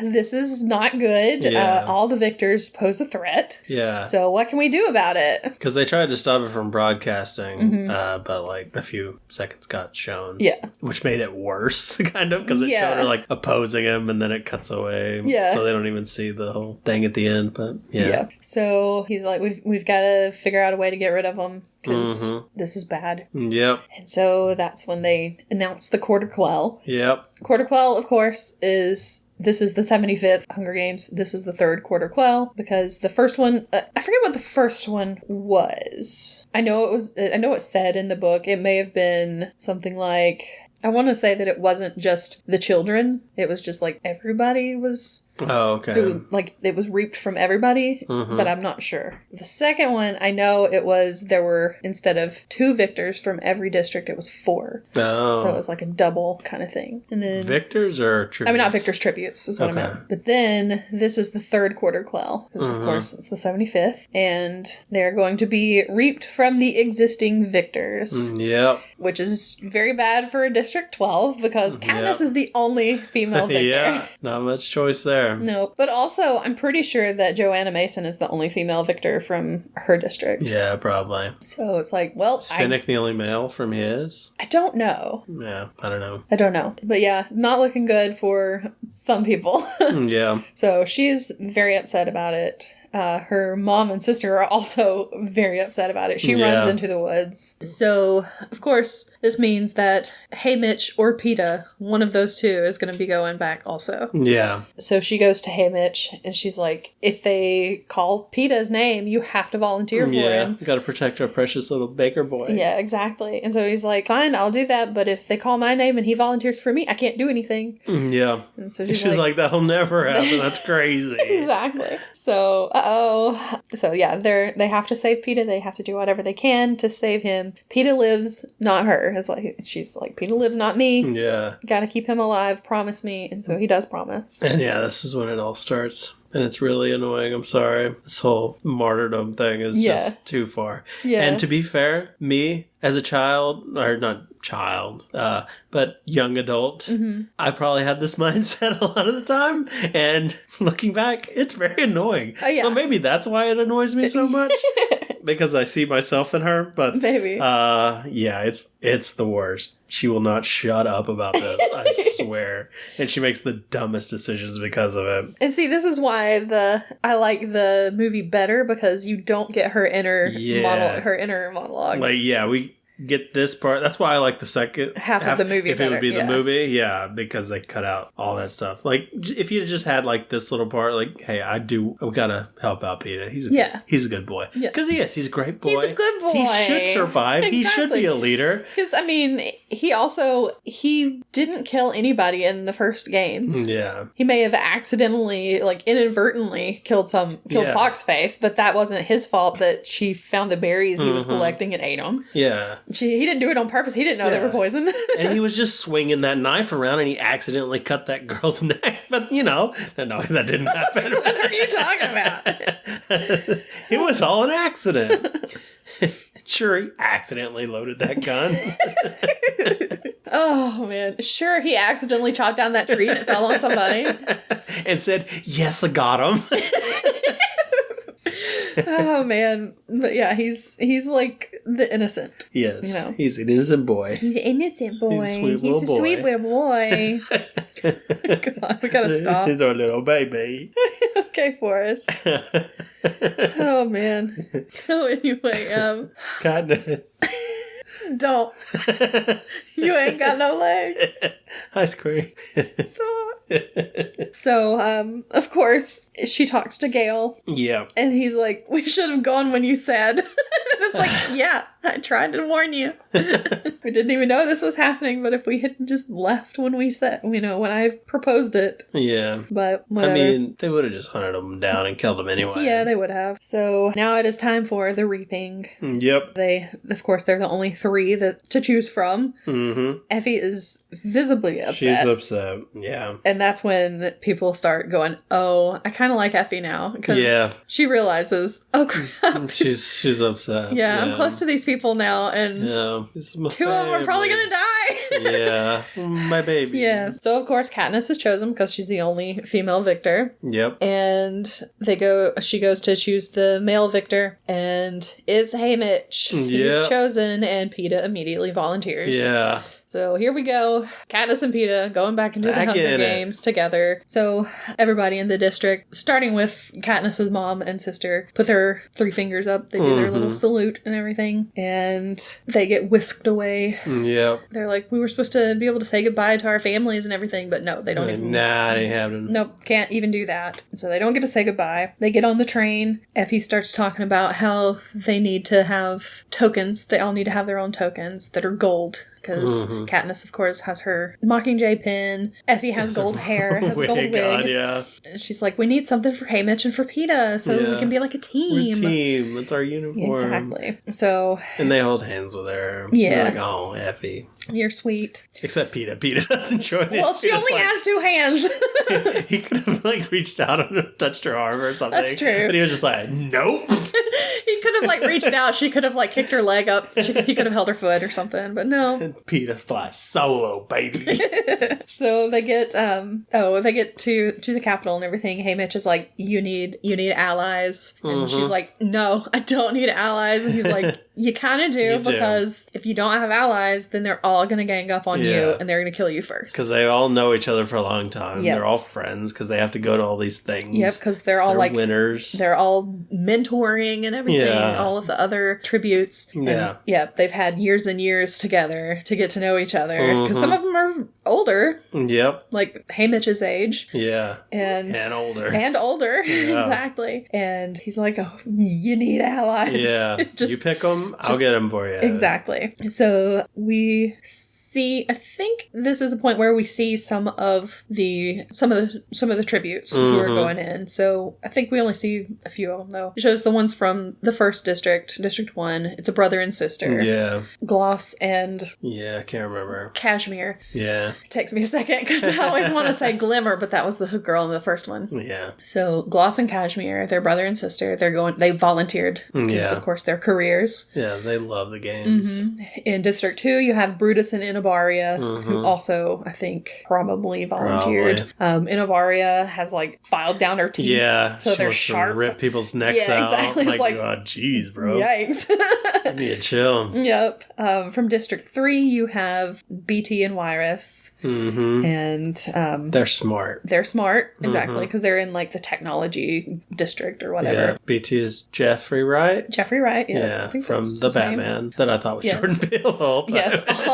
this is not good. Yeah. All the victors pose a threat. Yeah. So what can we do about it? Because they tried to stop it from broadcasting, but like a few seconds got shown. Yeah. Which made it worse, kind of, because it showed her like opposing him and then it cuts away. Yeah. So they don't even see the whole thing at the end, but yeah. So he's like, we've got to figure out a way to get rid of him because this is bad. Yep. And so that's when they announce the Quarter Quell. Yep. Quarter Quell, of course, this is the 75th Hunger Games. This is the third Quarter Quell because the first one, I forget what the first one was. I know it said in the book, it may have been something like, I want to say that it wasn't just the children. It was just like everybody was... Oh, okay. It was reaped from everybody, but I'm not sure. The second one, I know there were, instead of 2 victors from every district, it was 4. Oh. So it was like a double kind of thing. And then... Victors or tributes? I mean, not victors, tributes is what I meant. But then, this is the third Quarter Quell. Because, of course, it's the 75th. And they're going to be reaped from the existing victors. Yep. Which is very bad for District 12, because Katniss is the only female victor. Yeah, not much choice there. No, but also, I'm pretty sure that Joanna Mason is the only female victor from her district. Yeah, probably. So it's like, well... Is Finnick the only male from his? I don't know. Yeah, I don't know. I don't know. But yeah, not looking good for some people. Yeah. So she's very upset about it. Her mom and sister are also very upset about it. She runs into the woods. So, of course, this means that Haymitch or Peeta, one of those two, is going to be going back also. Yeah. So she goes to Haymitch, and she's like, if they call Peeta's name, you have to volunteer for him. You got to protect our precious little baker boy. Yeah, exactly. And so he's like, fine, I'll do that, but if they call my name and he volunteers for me, I can't do anything. Yeah. And so she's like, that'll never happen. That's crazy. Exactly. So, So yeah, they have to save Peeta. They have to do whatever they can to save him. Peeta lives, not her. That's why she's like, Peeta lives, not me. Yeah. Gotta keep him alive. Promise me. And so he does promise. And yeah, this is when it all starts. And it's really annoying. I'm sorry. This whole martyrdom thing is just too far. Yeah. And to be fair, me as a child, or not child, but young adult, I probably had this mindset a lot of the time. And looking back, it's very annoying. Oh, yeah. So maybe that's why it annoys me so much. Because I see myself in her. But maybe. Yeah, it's the worst. She will not shut up about this, I swear. And she makes the dumbest decisions because of it. And see, this is why I like the movie better, because you don't get her inner monologue. Like, yeah, get this part. That's why I like the second half of the movie. If it would be the movie, yeah, because they cut out all that stuff. Like, if you just had like this little part, like, hey, we gotta help out Peter. He's a good boy. Because he is. He's a great boy. He's a good boy. He should survive. Exactly. He should be a leader. Because, I mean, he didn't kill anybody in the first games. Yeah. He may have accidentally, like, inadvertently killed Foxface, but that wasn't his fault that she found the berries he was collecting and ate them. Yeah. He didn't do it on purpose. He didn't know they were poisoned. And he was just swinging that knife around and he accidentally cut that girl's neck. But, that didn't happen. What are you talking about? It was all an accident. Sure, he accidentally loaded that gun. Oh, man. Sure, he accidentally chopped down that tree and it fell on somebody. And said, yes, I got him. Oh, man. But yeah, he's like the innocent. Yes. He's an innocent boy. He's an innocent boy. He's a sweet little boy. God, we gotta stop. He's our little baby. Okay, Forrest. Oh, man. So anyway, Kindness. Don't. You ain't got no legs. Ice cream. So, of course, she talks to Gale. Yeah. And he's like, we should have gone when you said. It's like, yeah, I tried to warn you. We didn't even know this was happening, but if we had just left when we said, when I proposed it. Yeah. But whatever. I mean, they would have just hunted them down and killed them anyway. Yeah, they would have. So now it is time for the reaping. Yep. They're the only three to choose from. Mm-hmm. Effie is visibly upset. She's upset, yeah. And that's when people start going, oh, I kind of like Effie now. Because she realizes, oh crap. She's upset. Yeah, I'm close to these people now, and this is my two of them are probably going to die. Yeah, my baby. Yeah. So, of course, Katniss is chosen because she's the only female victor. Yep. And she goes to choose the male victor, and it's Haymitch. He's chosen, and PETA immediately volunteers. Yeah. So here we go. Katniss and PETA going back into the Hunger Games together. So everybody in the district, starting with Katniss's mom and sister, put their 3 fingers up. They do their little salute and everything. And they get whisked away. Yep. They're like, we were supposed to be able to say goodbye to our families and everything, but no, they don't even. Nah, they haven't. Nope, can't even do that. So they don't get to say goodbye. They get on the train. Effie starts talking about how they need to have tokens. They all need to have their own tokens that are gold. Because Katniss, of course, has her Mockingjay pin. Effie has gold hair, has a gold wig. God, yeah. And she's like, we need something for Haymitch and for PETA so we can be like a team. We're a team. That's our uniform. Exactly. So... And they hold hands with her. Yeah. They're like, oh, Effie. You're sweet. Except PETA. PETA doesn't join it. Well, she only has 2 hands. He could have, reached out and touched her arm or something. That's true. But he was just like, nope. He could have, reached out. She could have, kicked her leg up. He could have held her foot or something, but no. And PETA flies solo, baby. So they get, to the Capitol and everything. Haymitch is like, you need allies. And she's like, no, I don't need allies. And he's like, you kind of do, because if you don't have allies, then they're all going to gang up on you and they're going to kill you first. Because they all know each other for a long time. Yep. They're all friends because they have to go to all these things. Yep, because they're all winners. They're all mentoring and everything. Yeah. All of the other tributes. Yeah. And, they've had years and years together to get to know each other. Because some of them are older. Yep. Like Haymitch's age. Yeah. And older. And older. Yeah. Exactly. And he's like, oh, you need allies. Yeah. You pick them, I'll get them for you. Exactly. So we see, I think this is the point where we see some of the tributes who are going in. So I think we only see a few of them though. It shows the ones from the first district, District 1. It's a brother and sister. Yeah. Gloss and I can't remember. Cashmere. Yeah. It takes me a second because I always want to say Glimmer, but that was the girl in the first one. Yeah. So Gloss and Cashmere, they're brother and sister. They volunteered because of course their careers. Yeah, they love the games. In District 2, you have Brutus and Inavaria, who also, I think, probably volunteered. Inavaria has, like, filed down her teeth. Yeah. So they're sharp. Rip people's necks out. Exactly. Oh, my God. Jeez, bro. Yikes. You need to chill. Yep. From District 3, you have BT and Wirus. And they're smart. They're smart, exactly, because they're in, like, the technology district or whatever. Yeah. BT is Jeffrey Wright? Jeffrey Wright, yeah. Yeah, from the Batman that I thought was Jordan Peele the whole time. Yes,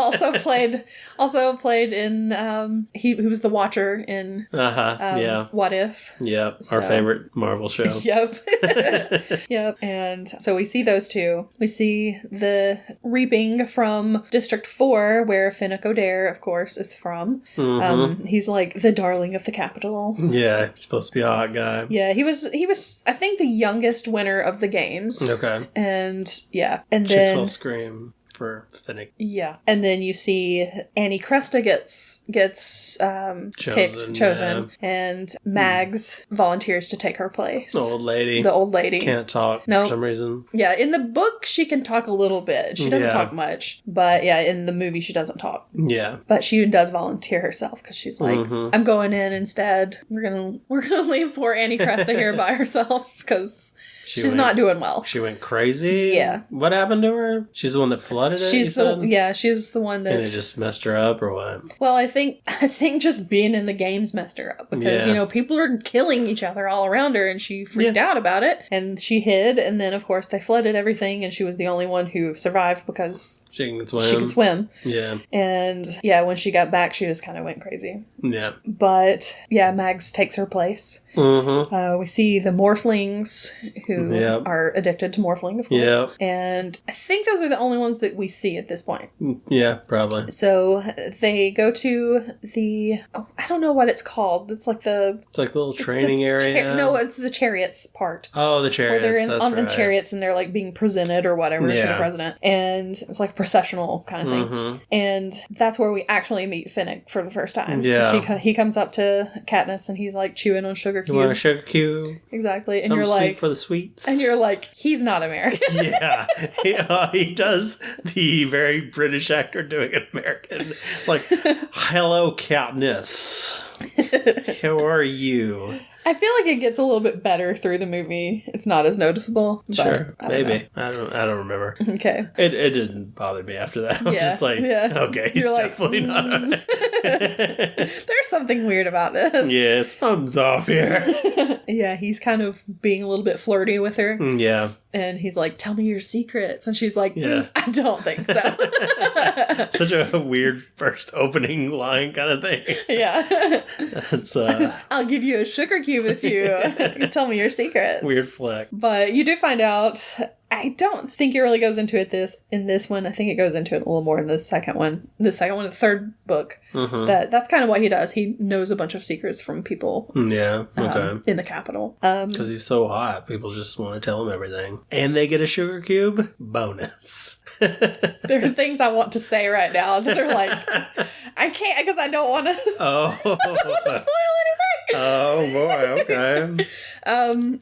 also played in, he was the Watcher in What If. Yep, our favorite Marvel show. Yep. Yep, and so we see those two. We see the reaping from District 4, where Finnick Odair, of course, is from. He's like the darling of the capital. Yeah, he's supposed to be a hot guy. Yeah, he was I think the youngest winner of the games. Okay. And yeah, and Chicks then all scream for Finnick. Yeah, and then you see Annie Cresta gets chosen, and Mags volunteers to take her place. The old lady. The old lady can't talk for some reason. Yeah, in the book she can talk a little bit. She doesn't talk much, but yeah, in the movie she doesn't talk. Yeah, but she does volunteer herself because she's like, I'm going in instead. We're gonna leave poor Annie Cresta here by herself because. She's not doing well. She went crazy? Yeah. What happened to her? She's the one that flooded it? She was the one that... And it just messed her up, or what? Well, I think just being in the games messed her up. Because, people are killing each other all around her, and she freaked out about it. And she hid, and then, of course, they flooded everything, and she was the only one who survived because... She could swim. Yeah. And, yeah, when she got back, she just kind of went crazy. Yeah. But, yeah, Mags takes her place. We see the Morphlings, who are addicted to Morphling, of course. Yep. And I think those are the only ones that we see at this point. Yeah, probably. So they go to the... I don't know what it's called. It's like the... It's like the little training area. No, it's the chariots part. Oh, the chariots. Where they're on the chariots and they're like being presented or whatever to the president. And it's like a processional kind of thing. And that's where we actually meet Finnick for the first time. Yeah. He comes up to Katniss and he's like chewing on sugar cubes. You want a sugar cube? Exactly. And Some you're sweet like... for the sweets. And you're like, he's not American. Yeah. He does the very British actor doing an American. Like, hello, Katniss. How are you? I feel like it gets a little bit better through the movie. It's not as noticeable. But sure, maybe. I don't remember. Okay. It didn't bother me after that. I was just like, okay, he's definitely not. There's something weird about this. Yeah, something's off here. Yeah, he's kind of being a little bit flirty with her. Yeah. And he's like, tell me your secrets. And she's like, I don't think so. Such a weird first opening line kind of thing. Yeah. It's, I'll give you a sugar cube if you tell me your secrets. Weird fleck. But you do find out... I don't think it really goes into it in this one. I think it goes into it a little more in the second one. The third book. That's kind of what he does. He knows a bunch of secrets from people. Yeah, okay. In the capital. Because he's so hot, people just want to tell him everything. And they get a sugar cube. Bonus. There are things I want to say right now that are like, I can't because I don't want to spoil anything. Oh boy, okay.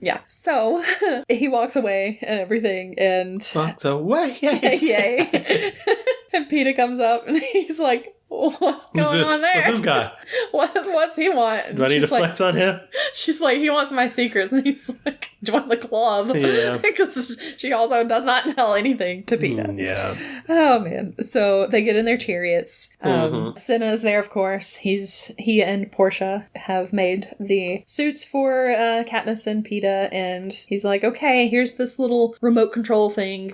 Yeah. So he walks away and everything, and walks away. Yay. And Peeta comes up and he's like, what's going on there? What's this guy? What's he want? Do I need to flex on him? She's like, he wants my secrets. And he's like, join the club. Yeah. Because she also does not tell anything to Peeta. Yeah. Oh, man. So they get in their chariots. Cinna is there, of course. He and Portia have made the suits for Katniss and Peeta. And he's like, okay, here's this little remote control thing.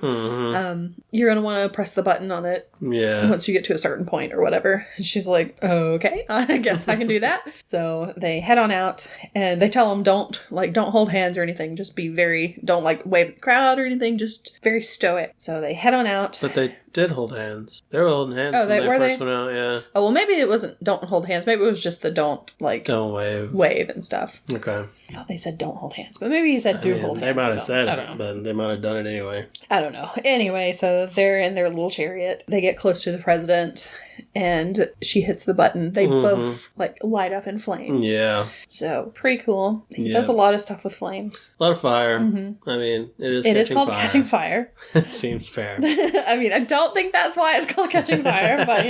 You're going to want to press the button on it. Yeah. Once you get to a certain point or whatever. And she's like, okay, I guess I can do that. So they head on out and they tell him don't hold hands or anything. Just be don't wave at the crowd or anything. Just very stoic. So they head on out. But they did hold hands. They were holding hands when they first went out, yeah. Oh, well, maybe it wasn't don't hold hands. Maybe it was just the don't wave and stuff. Okay. I thought they said don't hold hands, but maybe he said hold hands. They might have said it, but they might have done it anyway. I don't know. Anyway, so they're in their little chariot. They get close to the president and she hits the button. They both light up in flames. Yeah. So pretty cool. He does a lot of stuff with flames. A lot of fire. I mean, it is called catching fire. It seems fair. I mean, I don't don't think that's why it's called catching fire, but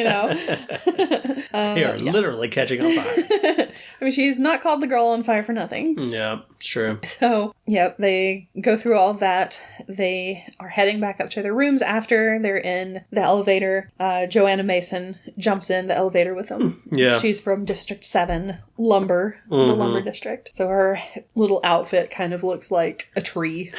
they are literally catching on fire. I mean, she's not called the girl on fire for nothing. Yeah, true. So, yep, they go through all of that. They are heading back up to their rooms after they're in the elevator. Joanna Mason jumps in the elevator with them. Yeah. She's from District 7, Lumber, the Lumber District. So her little outfit kind of looks like a tree.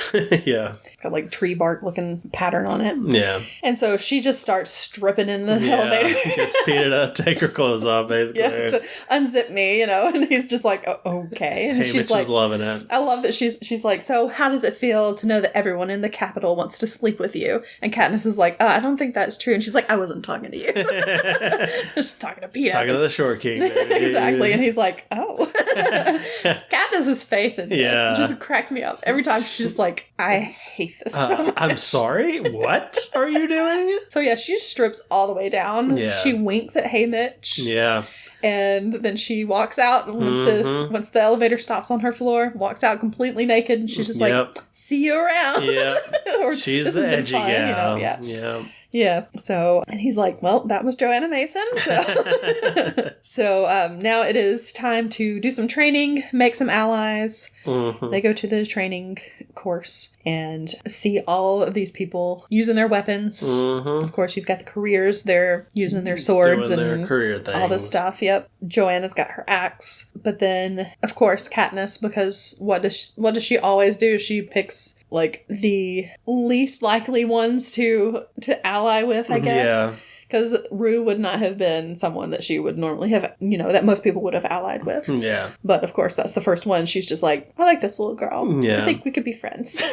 Yeah. It's got like tree bark looking pattern on it. Yeah. And so she just starts stripping in the elevator. Gets beaten up, take her clothes off, basically. Yeah, to unzip me, and he's just like, oh, okay. And she's like, loving it. I love that she's like, so how does it feel to know that everyone in the Capitol wants to sleep with you? And Katniss is like, I don't think that's true. And she's like, I wasn't talking to you. Just talking to Peter. Talking to the Short King. Exactly. And he's like, oh. Katniss's face in this just cracks me up. Every time she's just like, I hate this so much. I'm sorry? What are you doing? So yeah, she strips all the way down. Yeah. She winks at Hey Mitch. Yeah. And then she walks out once the elevator stops on her floor, walks out completely naked, and she's just like, see you around. Yeah. Or, she's the edgy gal. Yeah. So, and he's like, well, that was Joanna Mason. So, now it is time to do some training, make some allies. They go to the training course and see all of these people using their weapons. Of course, you've got the careers. They're using their swords and their career things. All this stuff. Yep. Joanna's got her axe. But then, of course, Katniss, because what does she always do? She picks like the least likely ones to ally with, I guess. Yeah. Because Rue would not have been someone that she would normally have, that most people would have allied with. Yeah. But of course, that's the first one. She's just like, I like this little girl. Yeah. I think we could be friends.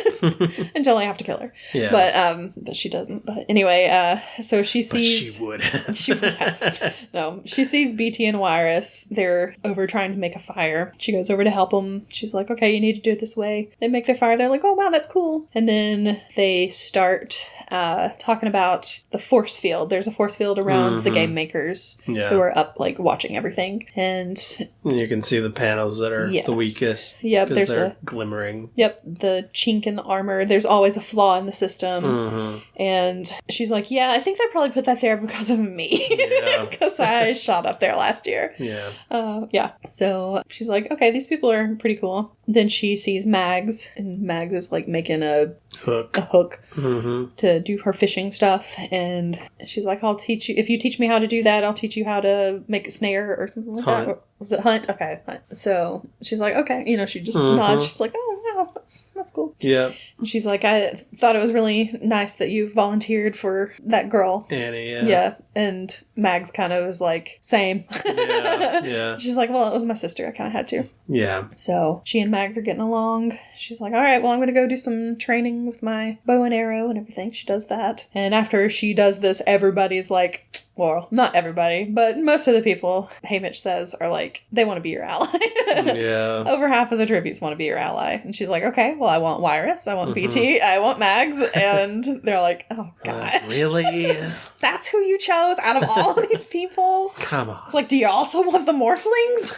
Until I have to kill her. Yeah. But she doesn't. But anyway, so she sees... But she would. She would have. No, she sees BT and Wyrus. They're over trying to make a fire. She goes over to help them. She's like, okay, you need to do it this way. They make their fire. They're like, oh, wow, that's cool. And then they start talking about the force field. There's a force field around the game makers who are up, like, watching everything. And you can see the panels that are the weakest. Yep, because they're glimmering. Yep, the chink in the armor. There's always a flaw in the system. And she's like, yeah, I think they probably put that there because of me. Because I shot up there last year. Yeah. So she's like, okay, these people are pretty cool. Then she sees Mags, and Mags is like making a hook to do her fishing stuff. And she's like, I'll teach you, if you teach me how to do that, I'll teach you how to make a snare or something like that. Or, was it hunt? Okay, hunt. So she's like, okay, she just nods. She's like, oh, wow, that's cool. Yeah. And she's like, I thought it was really nice that you volunteered for that girl. Annie, Yeah. And Mags kind of was like, same. Yeah. She's like, well, it was my sister. I kind of had to. Yeah. So she and Mags are getting along. She's like, all right, well, I'm going to go do some training with my bow and arrow and everything. She does that. And after she does this, everybody's like, well, not everybody, but most of the people, Haymitch says, are like, they want to be your ally. Yeah. Over half of the tributes want to be your ally. And she's like, okay, well, I want Wyrus, I want BT, I want Mags. And they're like, oh, God. Really? That's who you chose out of all of these people? Come on. It's like, do you also want the Morphlings?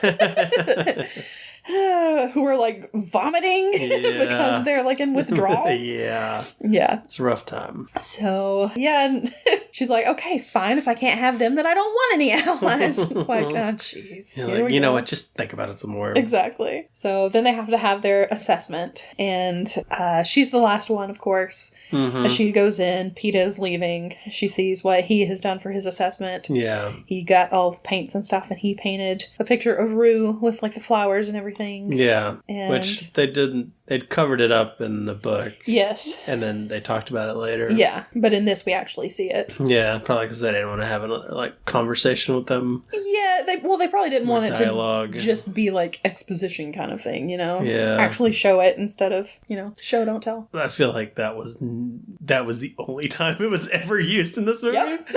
Who are like vomiting because they're like in withdrawals. Yeah. It's a rough time. So, and she's like, okay, fine. If I can't have them, then I don't want any allies. It's like, oh, jeez. You know what? Just think about it some more. Exactly. So then they have to have their assessment. And she's the last one, of course. As she goes in, PETA's leaving. She sees what he has done for his assessment. Yeah. He got all the paints and stuff, and he painted a picture of Rue with like the flowers and everything. Yeah. Which they didn't. They'd covered it up in the book. Yes. And then they talked about it later. Yeah. But in this, we actually see it. Yeah. Probably because they didn't want to have another, like, conversation with them. Yeah. They probably didn't want it dialogue. To just be, like, exposition kind of thing, Yeah. Actually show it instead of, show, don't tell. I feel like that was the only time it was ever used in this movie. Yep.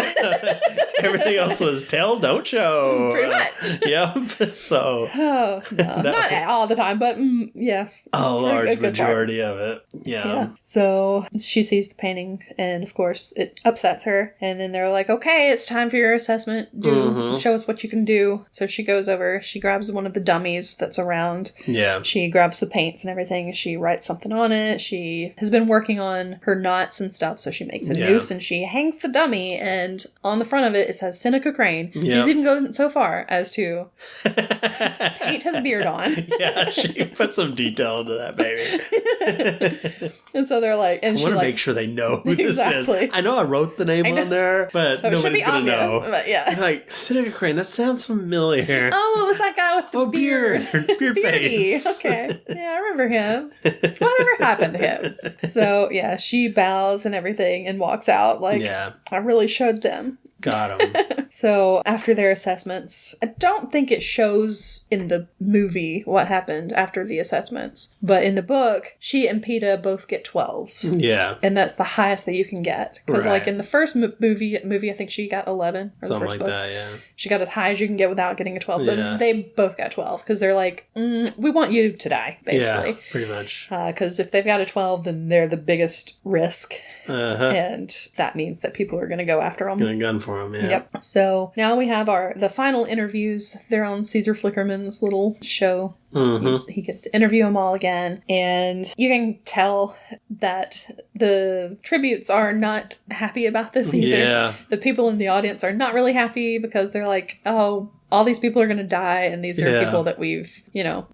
Everything else was tell, don't show. Pretty much. Yep. So. Oh, no. Not all the time, but yeah. A large majority of it. Yeah. So she sees the painting, and of course it upsets her. And then they're like, okay, it's time for your assessment. Show us what you can do. do. So she goes over, she grabs one of the dummies that's around. Yeah. She grabs the paints and everything. She writes something on it. She has been working on her knots and stuff, so she makes a noose and she hangs the dummy, and on the front of it, it says Seneca Crane. She's even going so far as to paint his beard on. Yeah, she put some detail into that baby. And so they're like, and I want to make sure they know who this is. I know I wrote the name on there, but so nobody's going to know. But yeah. I'm like, Seneca Crane, that sounds familiar. Oh, it was that guy with the beard. Beard face. Okay. Yeah, I remember him. Whatever happened to him? So, yeah, she bows and everything and walks out like, I really showed them. Got him. So after their assessments, I don't think it shows in the movie what happened after the assessments, but in the book, she and PETA both get 12s. Yeah. And that's the highest that you can get. Because like in the first movie, I think she got 11. Something like that, yeah. She got as high as you can get without getting a 12. But they both got 12 because they're like, we want you to die, basically. Yeah, pretty much. Because if they've got a 12, then they're the biggest risk. And that means that people are going to go after them. Going to gun for them, yeah. Yep. So now we have the final interviews. They're on Caesar Flickerman's little show. He gets to interview them all again. And you can tell that the tributes are not happy about this either. Yeah. The people in the audience are not really happy because they're like, oh, all these people are going to die, and these are people that we've,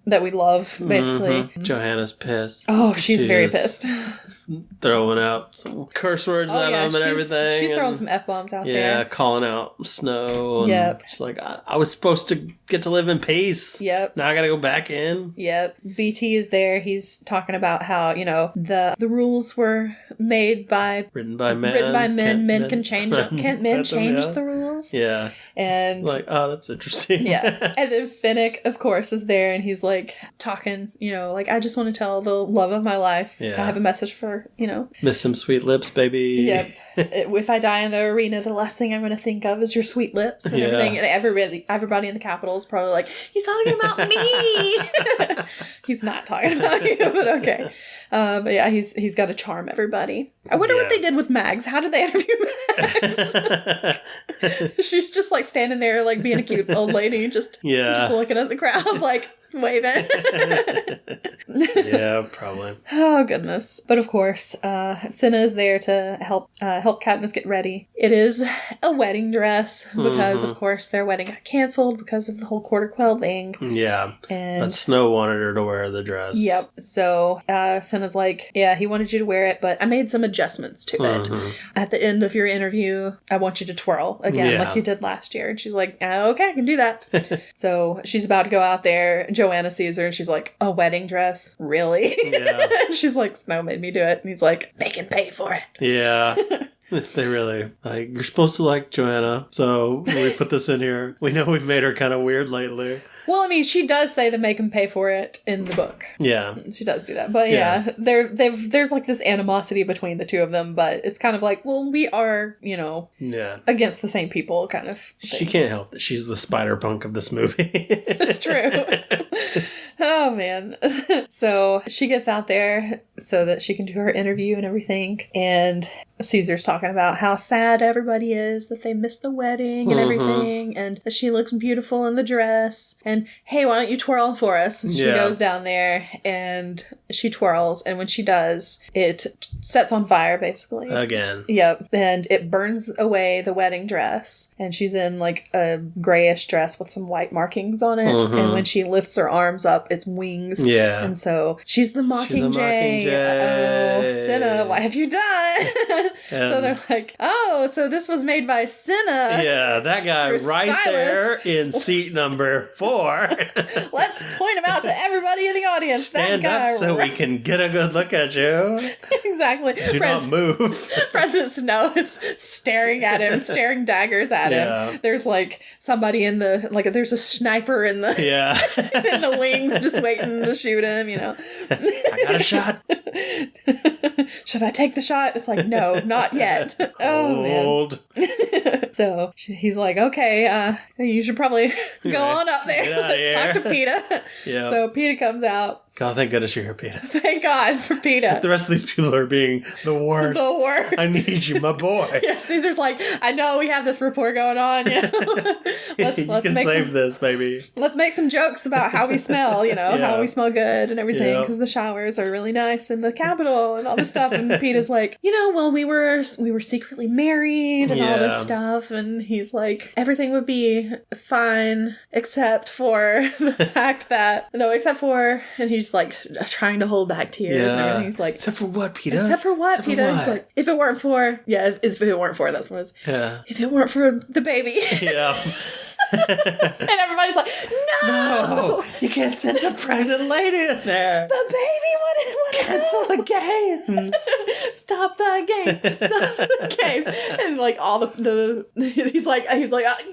that we love, basically. Johanna's pissed. Oh, she's very pissed. Throwing out some curse words at them and everything. She's throwing some F-bombs out there. Yeah, calling out Snow. And she's like, I was supposed to get to live in peace. Yep. Now I gotta go back in. Yep. BT is there. He's talking about how, the rules were made by... Written by men. Men can change them. Can't men change the rules? Yeah. And... like, oh, that's interesting. Yeah. And then Finnick, of course, is there, and he's like talking, like, I just want to tell the love of my life. Yeah. I have a message for, Miss some sweet lips, baby. Yep. If I die in the arena, the last thing I'm going to think of is your sweet lips and everything. And everybody in the Capitol is probably like, he's talking about me. He's not talking about you, but okay. But yeah, he's got to charm everybody. I wonder what they did with Mags. How did they interview Mags? She's just like standing there, like being a cute old lady, just looking at the crowd, like waving. Yeah, probably. Oh goodness! But of course, Cinna is there to help Katniss get ready. It is a wedding dress because, of course, their wedding got canceled because of the whole Quarter Quell thing. Yeah, but Snow wanted her to wear the dress. Yep. So Cinna's like, yeah, he wanted you to wear it, but I made some adjustments to it. At the end of your interview, I want you to twirl again like you did last year. And she's like, okay, I can do that. So she's about to go out there. Joanna sees her and she's like, a wedding dress? Really? Yeah. She's like, Snow made me do it. And he's like, make him pay for it. Yeah. They really, you're supposed to like Joanna, so we put this in here. We know we've made her kind of weird lately. Well, I mean, she does say to make him pay for it in the book. Yeah. She does do that. But there's like this animosity between the two of them, but it's kind of like, well, we are, against the same people kind of thing. She can't help it. She's the spider punk of this movie. It's true. Oh, man. So she gets out there so that she can do her interview and everything. And Caesar's talking about how sad everybody is that they missed the wedding and everything. And that she looks beautiful in the dress. And, hey, why don't you twirl for us? And she goes down there and she twirls. And when she does, it sets on fire, basically. Again. Yep. And it burns away the wedding dress. And she's in like a grayish dress with some white markings on it. And when she lifts her arms up, it's wings. Yeah. And so she's the Mockingjay. Oh, Cinna, what have you done? So they're like, oh, so this was made by Cinna. Yeah, that guy right there in seat number 4. Let's point him out to everybody in the audience. Stand up so we can get a good look at you. Exactly. Do not move. President Snow is staring at him, staring daggers at him. There's like somebody in the, like there's a sniper in the, in the wings just waiting to shoot him, I got a shot. Should I take the shot? It's like, no, not yet. Oh, man. So he's like, okay, you should probably go on up there. Let's talk to PETA. So PETA comes out. God, thank goodness you're here, Peter. Thank God for Peter. The rest of these people are being the worst. The worst. I need you, my boy. Yeah, Caesar's like, I know we have this rapport going on. You know? let's you can make save this, baby. Let's make some jokes about how we smell, how we smell good and everything, because the showers are really nice in the Capitol and all this stuff. And Peter's like, well, we were secretly married and all this stuff. And he's like, everything would be fine except for the fact that, and he's like trying to hold back tears and everything. He's like, except for what, Peter? Except for what, Peter? He's like, if it weren't for, that's what it was. Yeah. If it weren't for the baby. Yeah. And everybody's like, no, you can't send a pregnant lady in there. The baby would cancel the games. Stop the games. Stop the games. And like all the he's like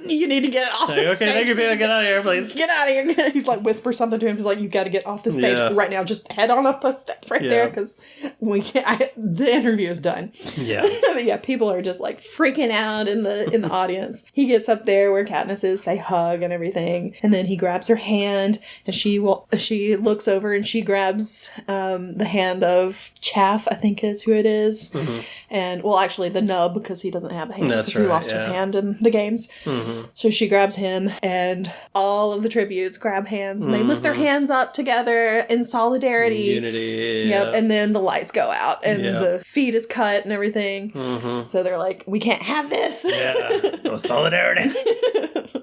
you need to get off the stage. Okay, thank you, Peter. Get out of here, please. Get out of here. He's like whispers something to him. He's like, you got to get off the stage right now. Just head on up the steps right there because we can't. The interview is done. Yeah. Yeah. People are just like freaking out in the audience. He gets up there where Katniss is. They hug and everything, and then he grabs her hand, and she looks over and she grabs the hand of Chaff, I think is who it is. Mm-hmm. And well, actually the nub, because he doesn't have a hand. That's right. He lost his hand in the games. Mm-hmm. So she grabs him, and all of the tributes grab hands, and they lift their hands up together in solidarity, unity. Yep. And then the lights go out, and the feed is cut and everything. Mm-hmm. So they're like, we can't have this. Yeah. No solidarity.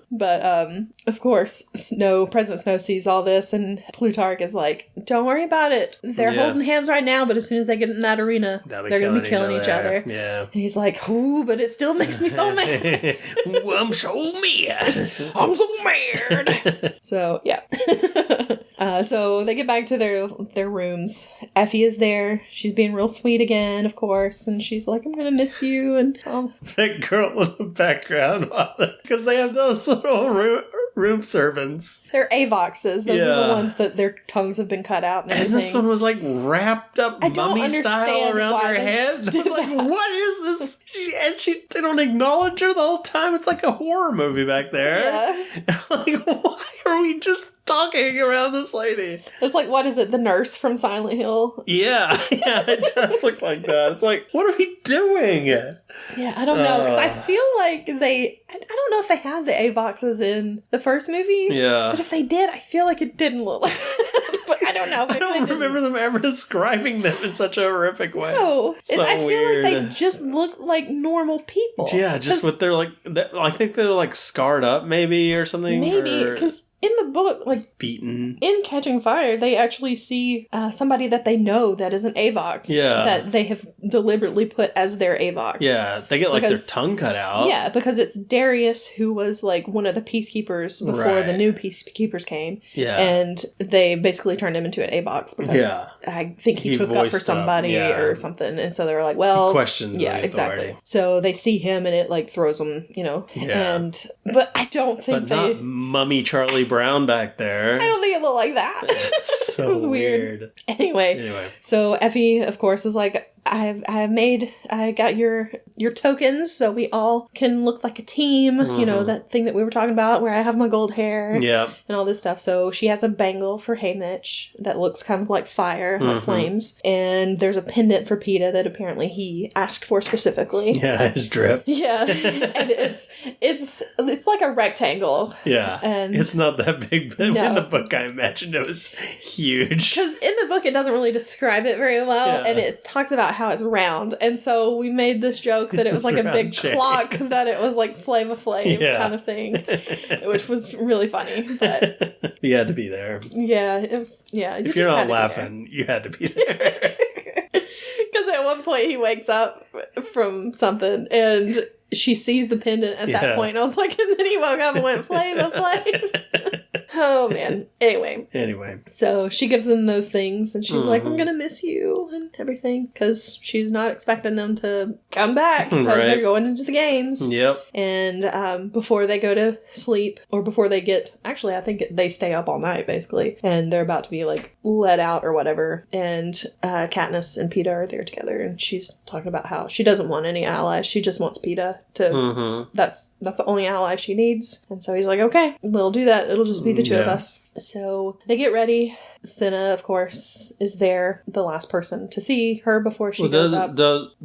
But, of course, President Snow sees all this, and Plutarch is like, don't worry about it. They're holding hands right now, but as soon as they get in that arena, they're going to be killing each other. Yeah. And he's like, ooh, but it still makes me so mad. I'm so mad. I'm so mad. So, yeah. So they get back to their rooms. Effie is there. She's being real sweet again, of course, and she's like, I'm going to miss you. And that girl in the background, because they have those little room servants. They're Avoxes. Those are the ones that their tongues have been cut out and everything. And this one was like wrapped up mummy style around her head. I was like, what is this? They don't acknowledge her the whole time. It's like a horror movie back there. Yeah. Like, why are we just talking around this lady? It's like, what is it? The nurse from Silent Hill? Yeah, it does look like that. It's like, what are we doing? Yeah, I don't know, because I feel like I don't know if they had the Avoxes in the first movie. Yeah. But if they did, I feel like it didn't look like that. But I don't know. I don't remember them ever describing them in such a horrific way. No. So I feel weird. like they just look like normal people. Yeah, just with their I think they're like scarred up maybe or something. Maybe, because in the book, like, beaten. In Catching Fire, they actually see somebody that they know that is an Avox. Yeah. That they have deliberately put as their Avox. Yeah, they get like their tongue cut out. Yeah, because it's Darius who was like one of the peacekeepers before the new peacekeepers came. Yeah. And they basically turned him into an Avox because I think he took up for somebody or something. And so they were like, well... He questioned the exactly. So they see him and it like throws them, Yeah. But I don't think not Mummy Charlie Brown back there. I don't think it looked like that. So it was weird. Anyway, so Effie, of course, is like, I got your tokens so we all can look like a team, that thing that we were talking about where I have my gold hair and all this stuff. So she has a bangle for Haymitch that looks kind of like fire, like flames. And there's a pendant for Peeta that apparently he asked for specifically. Yeah, his drip. Yeah. And it's like a rectangle. Yeah. And it's not that big, but in the book I imagined it was huge. Because in the book it doesn't really describe it very well, and it talks about how it's round, and so we made this joke that it was like a big clock, that it was like Flava Flav kind of thing, which was really funny. But you had to be there. Yeah, it was. Yeah, if you're not laughing, you had to be there. Because at one point he wakes up from something and she sees the pendant at that point. And I was like, and then he woke up and went Flava Flav. Oh, man. Anyway. So she gives them those things, and she's like, I'm going to miss you and everything, because she's not expecting them to come back, because they're going into the games. Yep. And before they go to sleep, or before they actually, I think they stay up all night, basically, and they're about to be, like, let out or whatever, and Katniss and Peeta are there together, and she's talking about how she doesn't want any allies, she just wants Peeta to, that's the only ally she needs. And so he's like, okay, we'll do that, it'll just be the two of us. So they get ready Senna, of course, is there, the last person to see her before she goes up.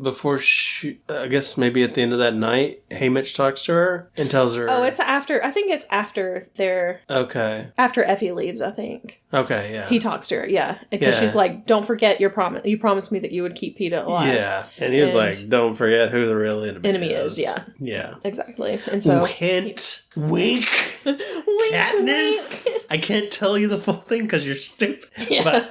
Before she, I guess maybe at the end of that night, Haymitch talks to her and tells her... Oh, it's after, I think it's after Okay. After Effie leaves, I think. Okay, yeah. He talks to her, yeah. Because she's like, don't forget your promise. You promised me that you would keep PETA alive. Yeah. And he was like, don't forget who the real enemy is. Yeah. Yeah. Exactly. And so... Hint, wink, Katniss. I can't tell you the full thing because you're stupid. Yeah.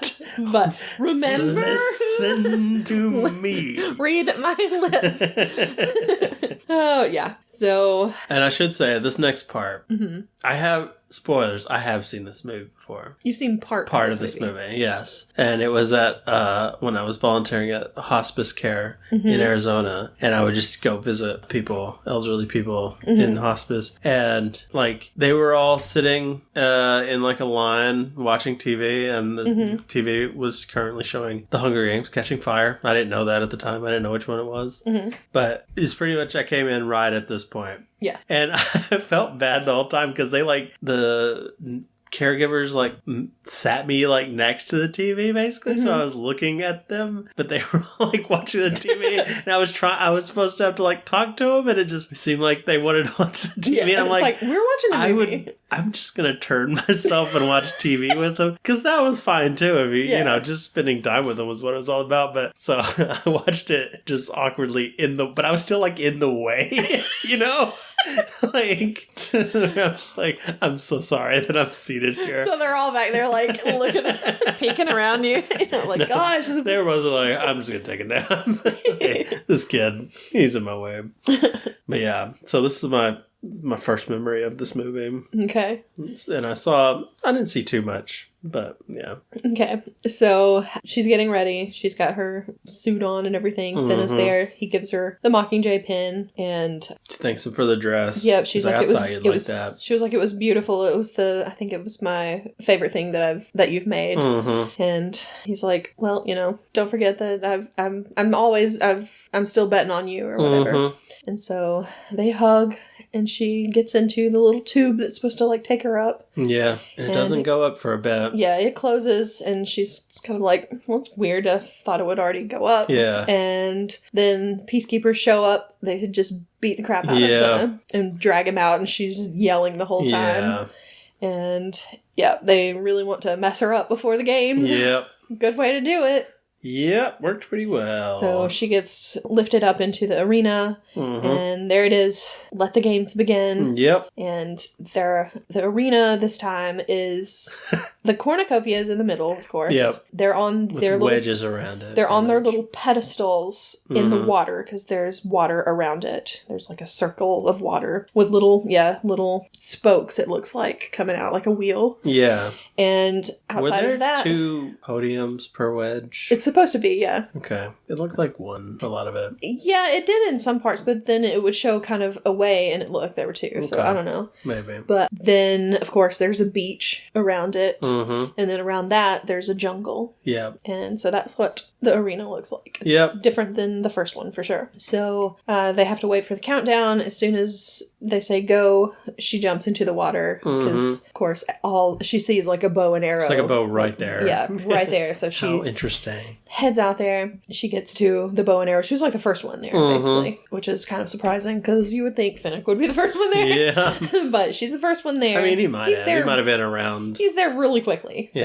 But remember... Listen to me. Read my lips. Oh, yeah. So... And I should say, this next part, I have... Spoilers, I have seen this movie before. You've seen part of this movie, yes. And it was at when I was volunteering at hospice care in Arizona, and I would just go visit people, elderly people in hospice, and like they were all sitting in like a line watching TV, and the TV was currently showing The Hunger Games: Catching Fire. I didn't know that at the time. I didn't know which one it was, but it's pretty much I came in right at this point. Yeah. And I felt bad the whole time because they like the caregivers like sat me like next to the TV basically, so I was looking at them, but they were like watching the TV, and I was supposed to have to like talk to them, and it just seemed like they wanted to watch the TV, and I'm like, we're watching a movie. I'm just gonna turn myself and watch TV with them because that was fine too. If you know, just spending time with them was what it was all about. But so I watched it just awkwardly but I was still like in the way, you know. Like, I'm just like, I'm so sorry that I'm seated here. So they're all back there, like, looking, peeking around you. Like, gosh. There was like, I'm just going to take a nap. Like, this kid, he's in my way. But yeah, so this is my first memory of this movie. Okay. And I didn't see too much. But, yeah. Okay. So, she's getting ready. She's got her suit on and everything. Senna's there. He gives her the Mockingjay pin, and... She thanks him for the dress. Yep. She's like, I thought you'd like that. She was like, it was beautiful. It was I think it was my favorite thing that you've made. And he's like, well, you know, don't forget that I'm still betting on you, or whatever. And so, they hug, and she gets into the little tube that's supposed to, like, take her up. Yeah, and it doesn't go up for a bit. Yeah, it closes, and she's kind of like, well, it's weird. I thought it would already go up. Yeah. And then peacekeepers show up. They had just beat the crap out of Senna and drag him out, and she's yelling the whole time. Yeah. And, yeah, they really want to mess her up before the games. Yep. Good way to do it. Yep, worked pretty well. So she gets lifted up into the arena, and there it is. Let the games begin. Yep. And the arena this time is the cornucopia is in the middle, of course. Yep. They're on their little wedges around it. They're on their little pedestals in the water because there's water around it. There's like a circle of water with little spokes. It looks like coming out like a wheel. Yeah. And outside of that, 2 podiums per wedge. It's supposed to be, yeah. Okay. It looked like one, a lot of it. Yeah, it did in some parts, but then it would show kind of away, and it looked like there were 2, okay. So I don't know. Maybe. But then, of course, there's a beach around it, and then around that, there's a jungle. Yeah. And so that's what the arena looks like. Yep. Different than the first one, for sure. So they have to wait for the countdown. As soon as they say go, she jumps into the water, because, of course, all she sees like a bow and arrow. It's like a bow right there. Yeah, right there. So she... How interesting. Heads out there. She gets to the bow and arrow. She was like the first one there, basically, which is kind of surprising because you would think Finnick would be the first one there. Yeah. But she's the first one there. I mean, he might have been around. He's there really quickly. So,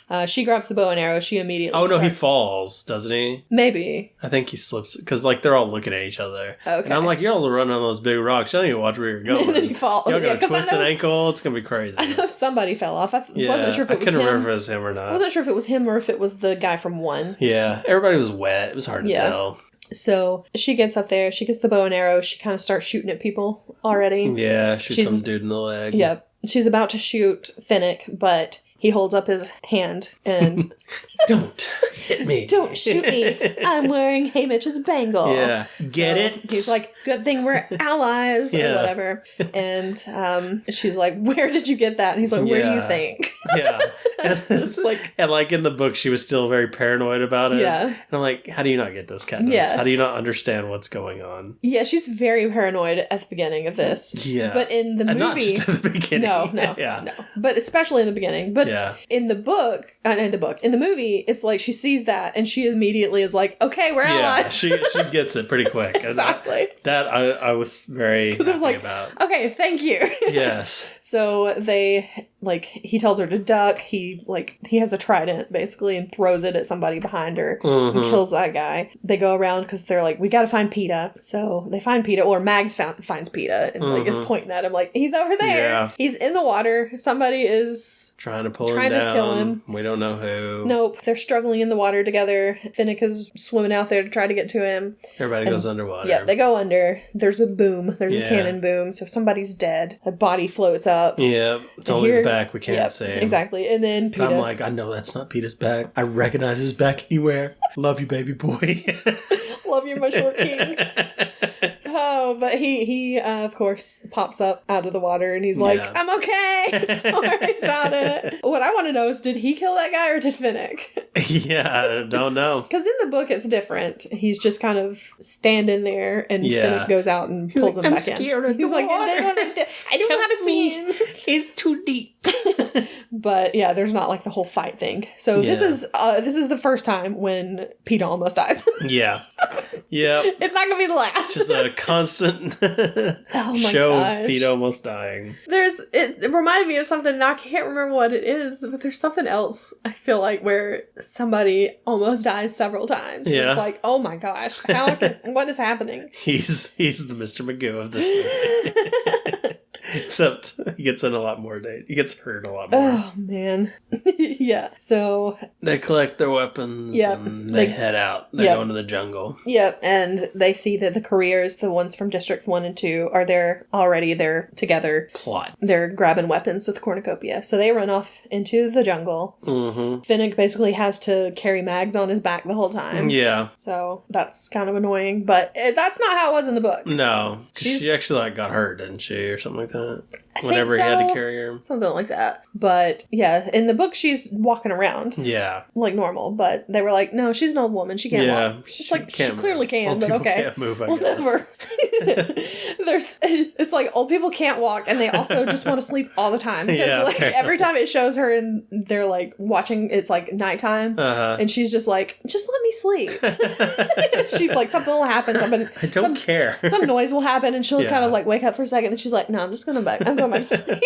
yeah. She grabs the bow and arrow. She immediately he falls, doesn't he? Maybe. I think he slips because like they're all looking at each other. Okay. And I'm like, you're all running on those big rocks. You don't even watch where you're going. And then you fall. You're going to twist an ankle. It's going to be crazy. I know somebody fell off. I wasn't sure if it was him. I couldn't remember if it was him or not. I wasn't sure if it was him or if it was the guy from 1. Yeah. Everybody was wet. It was hard to tell. So she gets up there. She gets the bow and arrow. She kind of starts shooting at people already. Yeah. Shoots some dude in the leg. Yep. She's about to shoot Finnick, but he holds up his hand and... Don't hit me. Don't shoot me. I'm wearing Haymitch's bangle. Yeah. Get it? He's like, good thing we're allies or whatever. And she's like, where did you get that? And he's like, where do you think? Yeah. It's like, and like in the book, she was still very paranoid about it. Yeah. And I'm like, how do you not get this, Katniss? Yeah. How do you not understand what's going on? Yeah, she's very paranoid at the beginning of this. Yeah. But in the movie... And not just at the beginning. No. Yeah. No. But especially in the beginning. But in the book... in the movie, it's like she sees that and she immediately is like, okay, we're allies. Yeah, she gets it pretty quick. Exactly. That I was very happy it was like, about. Okay, thank you. Yes. So they, like, he tells her to duck. He has a trident, basically, and throws it at somebody behind her and kills that guy. They go around because they're like, we got to find PETA. So they find PETA, or Mags finds PETA and, like, is pointing at him like, he's over there. Yeah. He's in the water. Somebody is... Trying to kill him. We don't know who. Nope. They're struggling in the water together. Finnick is swimming out there to try to get to him. Everybody goes underwater. Yeah, they go under. There's a boom. There's a cannon boom. So somebody's dead. A body floats up. Yeah. It's only the back. We can't see him. Exactly. And then PETA... And I'm like, I know that's not Peter's back. I recognize his back anywhere. Love you, baby boy. Love you, my short king. Oh, but he of course pops up out of the water and he's like, I'm okay. Don't worry about it. What I want to know is, did he kill that guy or did Finnick? Yeah, I don't know. Because in the book it's different. He's just kind of standing there and Finnick goes out and pulls him back in. I'm scared of the water. I don't know how to swim. It's too deep. But yeah, there's not like the whole fight thing. So this is the first time when PETA almost dies. Yeah. It's not gonna be the last. It's just a constant show of PETA almost dying. It reminded me of something, and I can't remember what it is, but there's something else I feel like where somebody almost dies several times. Yeah. It's like, oh my gosh, what is happening? He's the Mr. Magoo of this movie. Except he gets in a lot more. He gets hurt a lot more. Oh, man. Yeah. So... They collect their weapons and they head out. They go into the jungle. Yep. And they see that the careers, the ones from Districts 1 and 2, are there already. They're together. Plot. They're grabbing weapons with the cornucopia. So they run off into the jungle. Mm-hmm. Finnick basically has to carry Mags on his back the whole time. Yeah. So that's kind of annoying. But that's not how it was in the book. No. She actually got hurt, didn't she? Or something like that. Whenever he had to carry her. Something like that. But yeah, in the book she's walking around. Yeah. Like normal. But they were like, no, she's an old woman. She can't walk. It's like, she clearly can, but okay. Can't move, I guess. It's like old people can't walk and they also just want to sleep all the time. Because like every time it shows her and they're like watching, it's like nighttime. And she's just like, just let me sleep. She's like, something will happen. I don't care. Some noise will happen and she'll kind of like wake up for a second and she's like, no, I'm going back to sleep.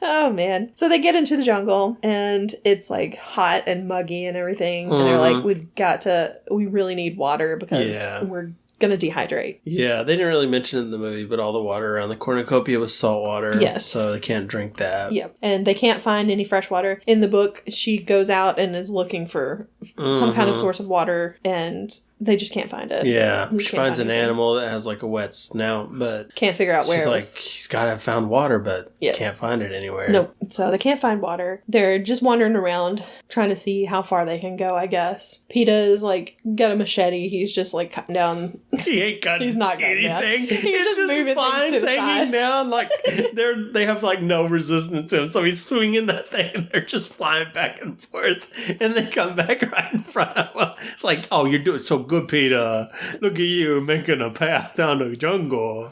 Oh man. So they get into the jungle and it's like hot and muggy and everything. And they're like, we really need water because we're gonna dehydrate. Yeah, they didn't really mention it in the movie, but all the water around the cornucopia was salt water. Yes. So they can't drink that. Yep. And they can't find any fresh water. In the book, she goes out and is looking for some kind of source of water and they just can't find it. Yeah. She finds an animal that has like a wet snout, but can't figure out where she's like, he's gotta have found water, but can't find it anywhere. Nope. So they can't find water. They're just wandering around trying to see how far they can go, I guess. PETA is like got a machete. He's just like cutting down. He ain't cutting He's not cutting anything. Down. He's just moving vines hanging down. Like they have like no resistance to him. So he's swinging that thing and they're just flying back and forth. And they come back right in front of him. It's like, oh, you're doing so good, PETA. Look at you making a path down the jungle.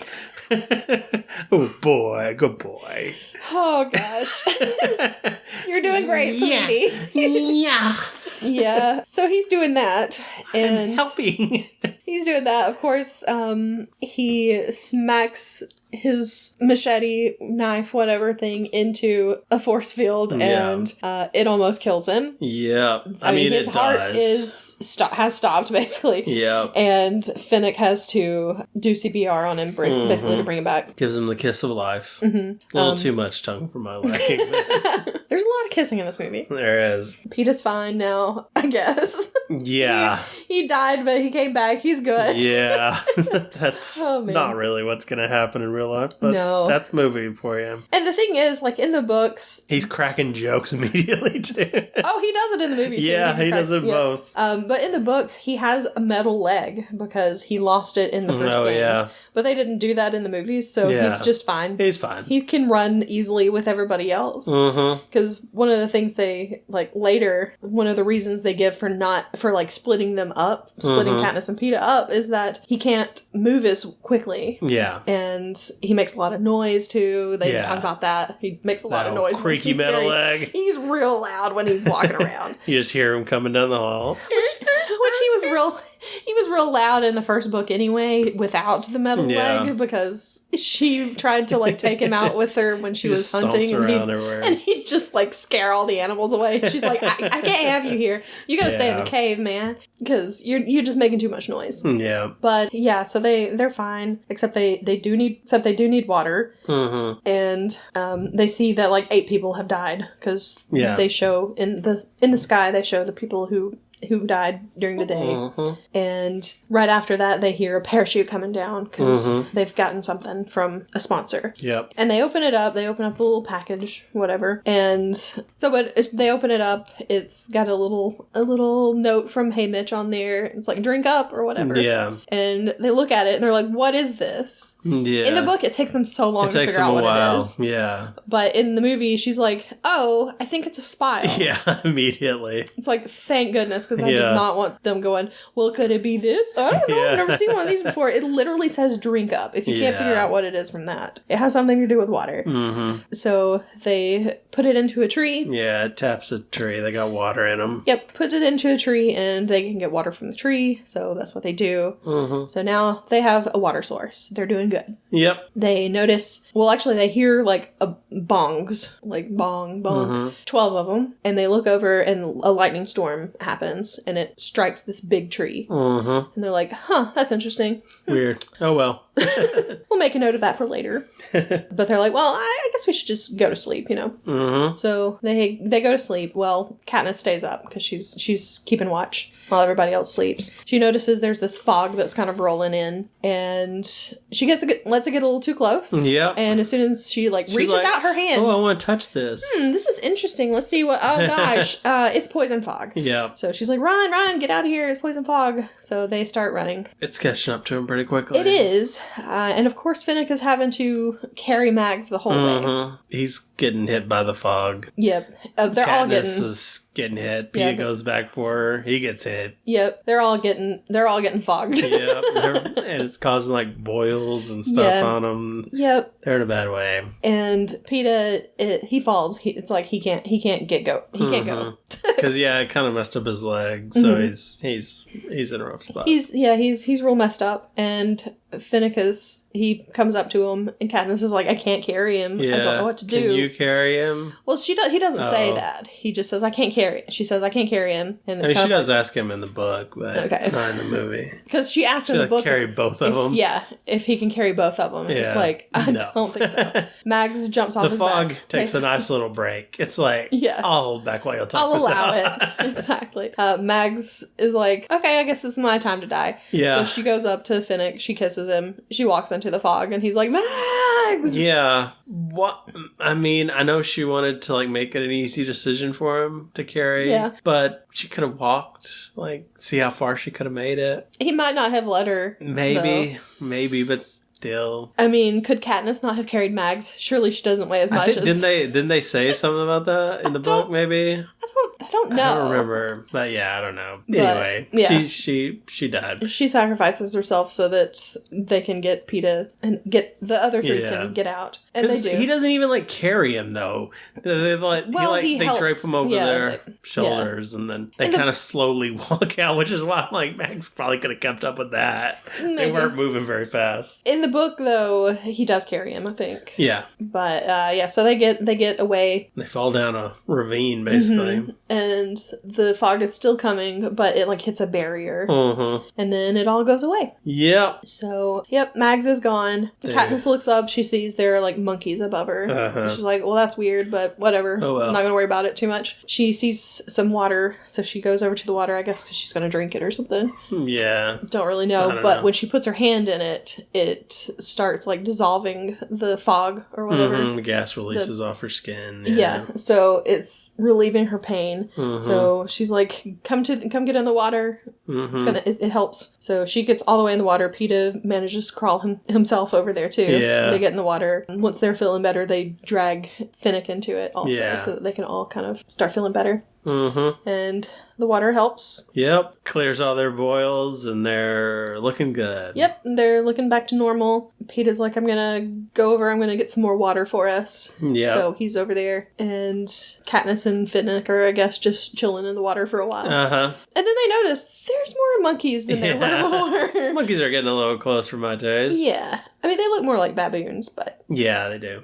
Oh boy, good boy. Oh gosh. You're doing great, sweetie. Yeah. Yeah. So he's doing that. And I'm helping. He's doing that. Of course, he smacks his machete, knife, whatever thing into a force field and it almost kills him. Yeah. I mean, his heart has stopped basically. Yeah. And Finnick has to do CPR on him basically to bring him back. Gives him the kiss of life. Mm-hmm. A little too much tongue for my liking. There's a lot of kissing in this movie. There is. PETA's fine now, I guess. Yeah. He died, but he came back. He's good. Yeah. That's not really what's going to happen in real life, but that's movie for you. And the thing is, like, in the books... He's cracking jokes immediately, too. Oh, he does it in the movie, too. Yeah, he does it both. But in the books, he has a metal leg because he lost it in the first games. Yeah. But they didn't do that in the movies, so he's just fine. He's fine. He can run easily with everybody else. Because one of the things they, like, later, one of the reasons they give for splitting them up, splitting Katniss and Peeta up, is that he can't move as quickly. Yeah. And he makes a lot of noise, too. They talk about that. He makes a lot of noise. Creaky metal leg. He's real loud when he's walking around. You just hear him coming down the hall. Which he was real loud in the first book anyway, without the metal leg, because she tried to, like, take him out with her when she was hunting, and he'd just, like, scare all the animals away. She's like, I can't have you here. You gotta stay in the cave, man, because you're just making too much noise. Yeah. But yeah, so they're fine, except they do need water, and they see that, like, 8 people have died because they show in the sky, they show the people who died during the day. And right after that, they hear a parachute coming down because they've gotten something from a sponsor. Yep. And they open it up. They open up the little package, whatever. And so when they open it up, it's got a little note from Hey Mitch on there. It's like, drink up or whatever. Yeah. And they look at it and they're like, what is this? Yeah. In the book, it takes them so long to figure out what it is. Yeah. But in the movie, she's like, oh, I think it's a spile. Yeah, immediately. It's like, thank goodness, because I did not want them going, well, could it be this? I don't know. I've never seen one of these before. It literally says drink up. If you can't figure out what it is from that, it has something to do with water. So they put it into a tree. Yeah, it taps a tree. They got water in them. Yep, put it into a tree and they can get water from the tree. So that's what they do. So now they have a water source. They're doing good. Yep. They notice, well, actually they hear like bongs, like bong, bong, 12 of them. And they look over and a lightning storm happens. And it strikes this big tree. And they're like, huh, that's interesting. Weird. Oh, well. We'll make a note of that for later. But they're like, well, I guess we should just go to sleep, you know? So they go to sleep. Well, Katniss stays up because she's keeping watch while everybody else sleeps. She notices there's this fog that's kind of rolling in. And she lets it get a little too close. Yeah. And as soon as she reaches out her hand. Oh, I want to touch this. This is interesting. Let's see what, oh gosh, it's poison fog. Yeah. So she's like, run, get out of here. It's poison fog. So they start running. It's catching up to him pretty quickly. It is. And of course, Finnick is having to carry Mags the whole way. He's getting hit by the fog. Yep. They're all getting... Katniss is getting hit. Peeta goes back for her. He gets hit. Yep. They're all getting fogged. Yep. And it's causing like boils and stuff on them. Yep. They're in a bad way. And Peeta, he falls. It's like he can't go. He can't go. Because it kind of messed up his leg, so he's in a rough spot. He's real messed up, and Finnick he comes up to him, and Katniss is like, I can't carry him. I don't know what to do. Can you carry him? Well, he doesn't say that. He just says, I can't carry. She says, I can't carry him. And she does ask him in the book, but not in the movie. Because she asks him in the book, carry both of them. Yeah, if he can carry both of them. Yeah. It's like, I don't think so. Mags jumps off his back. The fog takes a nice little break. It's like, I'll hold back while you'll talk this out. I'll allow it. Exactly. Mags is like, okay, I guess this is my time to die. Yeah. So she goes up to Finnick. She kisses him. She walks into the fog, and he's like, Mags! Yeah. What? I mean, I know she wanted to make it an easy decision for him to carry. Yeah. But she could have walked, see how far she could have made it. He might not have let her. Maybe, but still. I mean, could Katniss not have carried Mags? Surely she doesn't weigh as much as... Didn't they say something about that in the book, maybe? I don't know. I don't remember. But yeah, I don't know. Anyway, she died. She sacrifices herself so that they can get Peeta and get the other three can get out. And they do. He doesn't even carry him though. They drape him over their shoulders and then they kind of slowly walk out, which is why Max probably could have kept up with that. Maybe. They weren't moving very fast. In the book though, he does carry him, I think. Yeah. But so they get away. They fall down a ravine basically. and the fog is still coming, but it like hits a barrier. And then it all goes away. Yep. So, Mags is gone. Katniss looks up. She sees there are like monkeys above her. She's like, well, that's weird, but whatever. Oh, well. I'm not going to worry about it too much. She sees some water, so she goes over to the water, I guess, because she's going to drink it or something. Yeah. Don't really know, but when she puts her hand in it, it starts like dissolving the fog or whatever. The gas releases off her skin. Yeah. So it's relieving her pain. So she's like, come get in the water. It helps. So she gets all the way in the water. Peeta manages to crawl himself over there too. Yeah. They get in the water. And once they're feeling better, they drag Finnick into it also, so that they can all kind of start feeling better. And the water helps. Yep. Clears all their boils and they're looking good. Yep. They're looking back to normal. Peeta's like, I'm gonna go over, I'm gonna get some more water for us. Yeah. So he's over there. And Katniss and Finnick are, I guess, just chilling in the water for a while. And then they notice there's more monkeys than there were before. These monkeys are getting a little close for my taste. Yeah. I mean, they look more like baboons, but... Yeah, they do.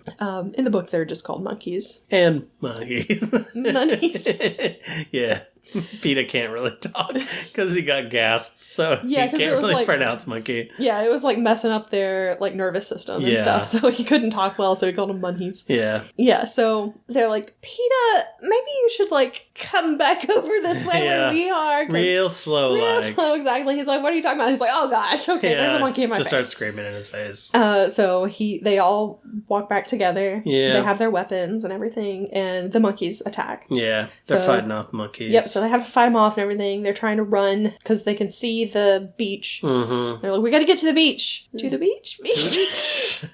In the book, they're just called monkeys. And monkeys. Monkeys. Yeah. Peeta can't really talk because he got gassed, so he can't really pronounce monkey. Yeah, it was like messing up their like nervous system and stuff, so he couldn't talk well, so he called them monkeys. Yeah. Yeah, so they're like, Peeta, maybe you should like come back over this way where we are. Real slow, Real slow, exactly. He's like, what are you talking about? He's like, oh gosh, okay, there's a monkey in my face. Just starts screaming in his face. So they all walk back together. Yeah. They have their weapons and everything, and the monkeys attack. Yeah, they're fighting off monkeys. Yep, so they have to fight them off and everything. They're trying to run because they can see the beach. They're like, we gotta get to the beach. To the beach? Beach.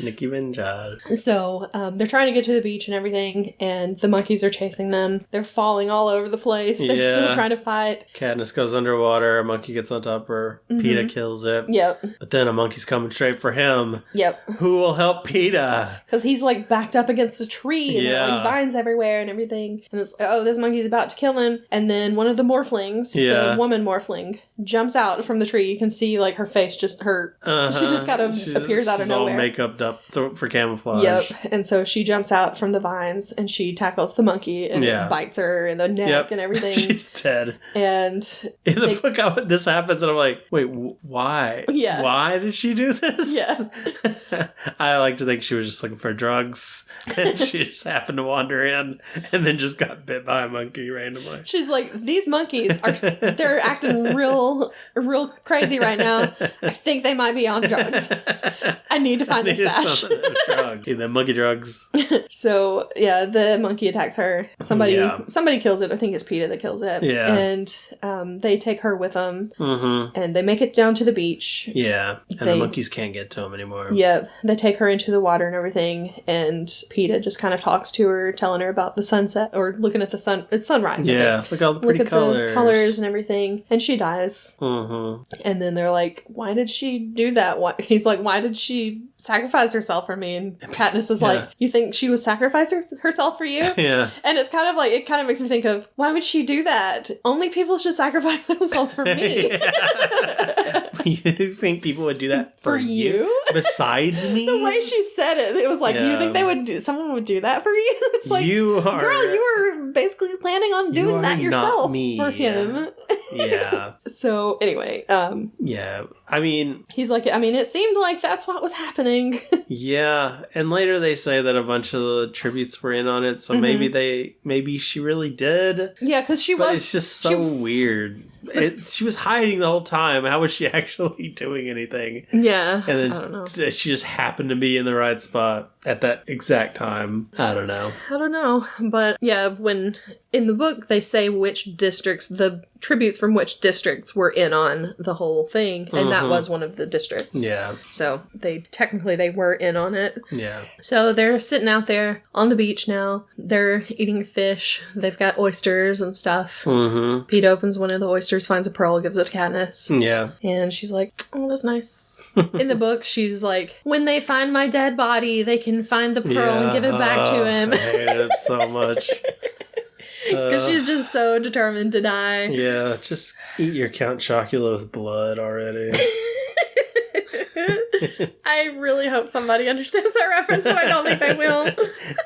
Nicki Minaj. So they're trying to get to the beach and everything, and the monkeys are chasing them. They're falling all over the place. They're still trying to fight. Katniss goes underwater. A monkey gets on top of her. Peeta kills it. Yep. But then a monkey's coming straight for him. Yep. Who will help Peeta? Because he's like backed up against a tree and there are like vines everywhere and everything. And it's like, oh, this monkey's about to kill him. And then one of the morphlings, the woman morphling, jumps out from the tree. You can see like her face just hurt. She just kind of appears out of nowhere. She's all makeuped up for camouflage. Yep. And so she jumps out from the vines and she tackles the monkey and bites her in the neck and everything. She's dead. And in the book, this happens and I'm like, wait, why? Yeah. Why did she do this? Yeah. I like to think she was just looking for drugs and she just happened to wander in and then just got bit by a monkey randomly. She's like, these monkeys they're acting real crazy right now. I think they might be on drugs. I need to find their stash. The monkey drugs. So the monkey attacks her. Somebody kills it. I think it's Peeta that kills it. Yeah. And they take her with them. And they make it down to the beach. Yeah. And the monkeys can't get to them anymore. Yep. They take her into the water and everything. And Peeta just kind of talks to her, telling her about the sunset or looking at the sun. It's sunrise. Yeah. Look at all the pretty colors. The colors and everything. And she dies. And then they're like, why did she do that? He's like, why did she sacrifice herself for me? And Katniss is like, you think she was sacrificing herself for you? Yeah. And it's kind of like, it kind of makes me think of, why would she do that? Only people should sacrifice themselves for me. You think people would do that for you? Besides me? The way she said it, it was like, you think someone would do that for you? It's like, girl, you were basically planning on doing that yourself for him. Yeah. So anyway, yeah. I mean, he's like, it seemed like that's what was happening. Yeah. And later they say that a bunch of the tributes were in on it. So maybe she really did. Yeah, because it's just so weird. She was hiding the whole time. How was she actually doing anything? Yeah. And then I don't know. She just happened to be in the right spot at that exact time. I don't know. But yeah, when in the book they say which districts, the tributes from which districts were in on the whole thing. And that was one of the districts. Yeah. So they were in on it. Yeah. So they're sitting out there on the beach now. They're eating fish. They've got oysters and stuff. Pete opens one of the oysters, finds a pearl, gives it to Katniss. Yeah. And she's like, oh, that's nice. In the book, she's like, when they find my dead body, they can find the pearl and give it back to him. I hate it so much. Because she's just so determined to die. Yeah, just eat your Count Chocula with blood already. I really hope somebody understands that reference, but I don't think they will.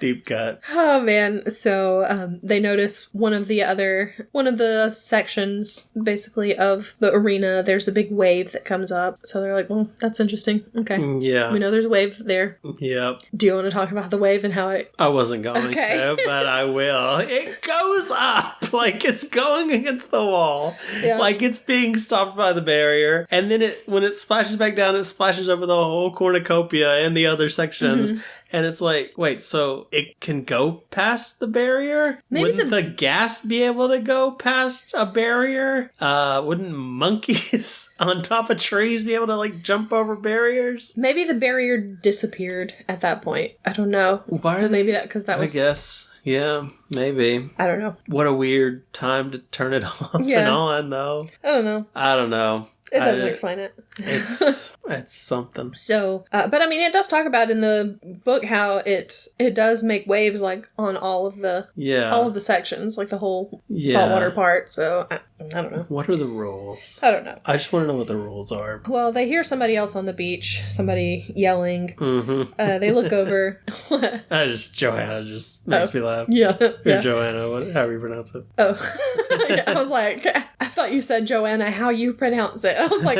Deep cut. Oh man. So they notice one of the sections basically of the arena, there's a big wave that comes up. So they're like, well, that's interesting. Okay. Yeah. We know there's a wave there. Yep. Do you want to talk about the wave and how it... I wasn't going to, but I will. It goes up like it's going against the wall. Yeah. Like it's being stopped by the barrier. And then when it splashes back down, it splashes over the whole cornucopia and the other sections. Mm-hmm. And it's like, wait, so it can go past the barrier? Wouldn't the gas be able to go past a barrier? Wouldn't monkeys on top of trees be able to, like, jump over barriers? Maybe the barrier disappeared at that point. I don't know. Why are they? Maybe that, because that was... I guess. Yeah, maybe. I don't know. What a weird time to turn it off and on, though. I don't know. It doesn't explain it. It's something. So, but I mean, it does talk about in the book how it does make waves like on all of the sections, like the whole saltwater part. So I don't know. What are the rules? I don't know. I just want to know what the rules are. Well, they hear somebody else on the beach, somebody yelling. Mm-hmm. They look over. Joanna just makes me laugh. Yeah. Or Joanna, however you pronounce it. Oh, yeah, I was like, I thought you said Joanna, how you pronounce it. I was like,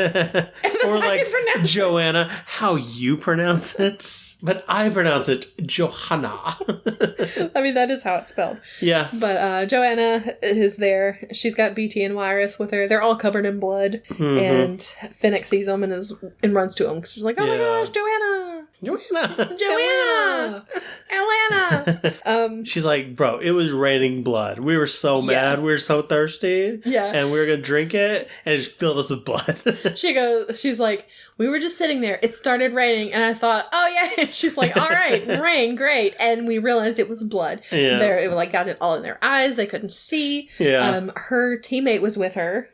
or like Joanna, how you pronounce it, but I pronounce it Johanna. I mean, that is how it's spelled. Yeah. But Joanna is there. She's got BT and Wirus with her. They're all covered in blood, and Finnick sees them and runs to him. She's like, "Oh my gosh, Joanna! Atlanta!" She's like, "Bro, it was raining blood. We were so mad. We were so thirsty. Yeah, and we were gonna drink it, and it just filled us with blood." She's like, we were just sitting there. It started raining, and I thought, oh yeah. She's like, all right, rain, great. And we realized it was blood. Yeah. It like got it all in their eyes. They couldn't see. Yeah. Her teammate was with her.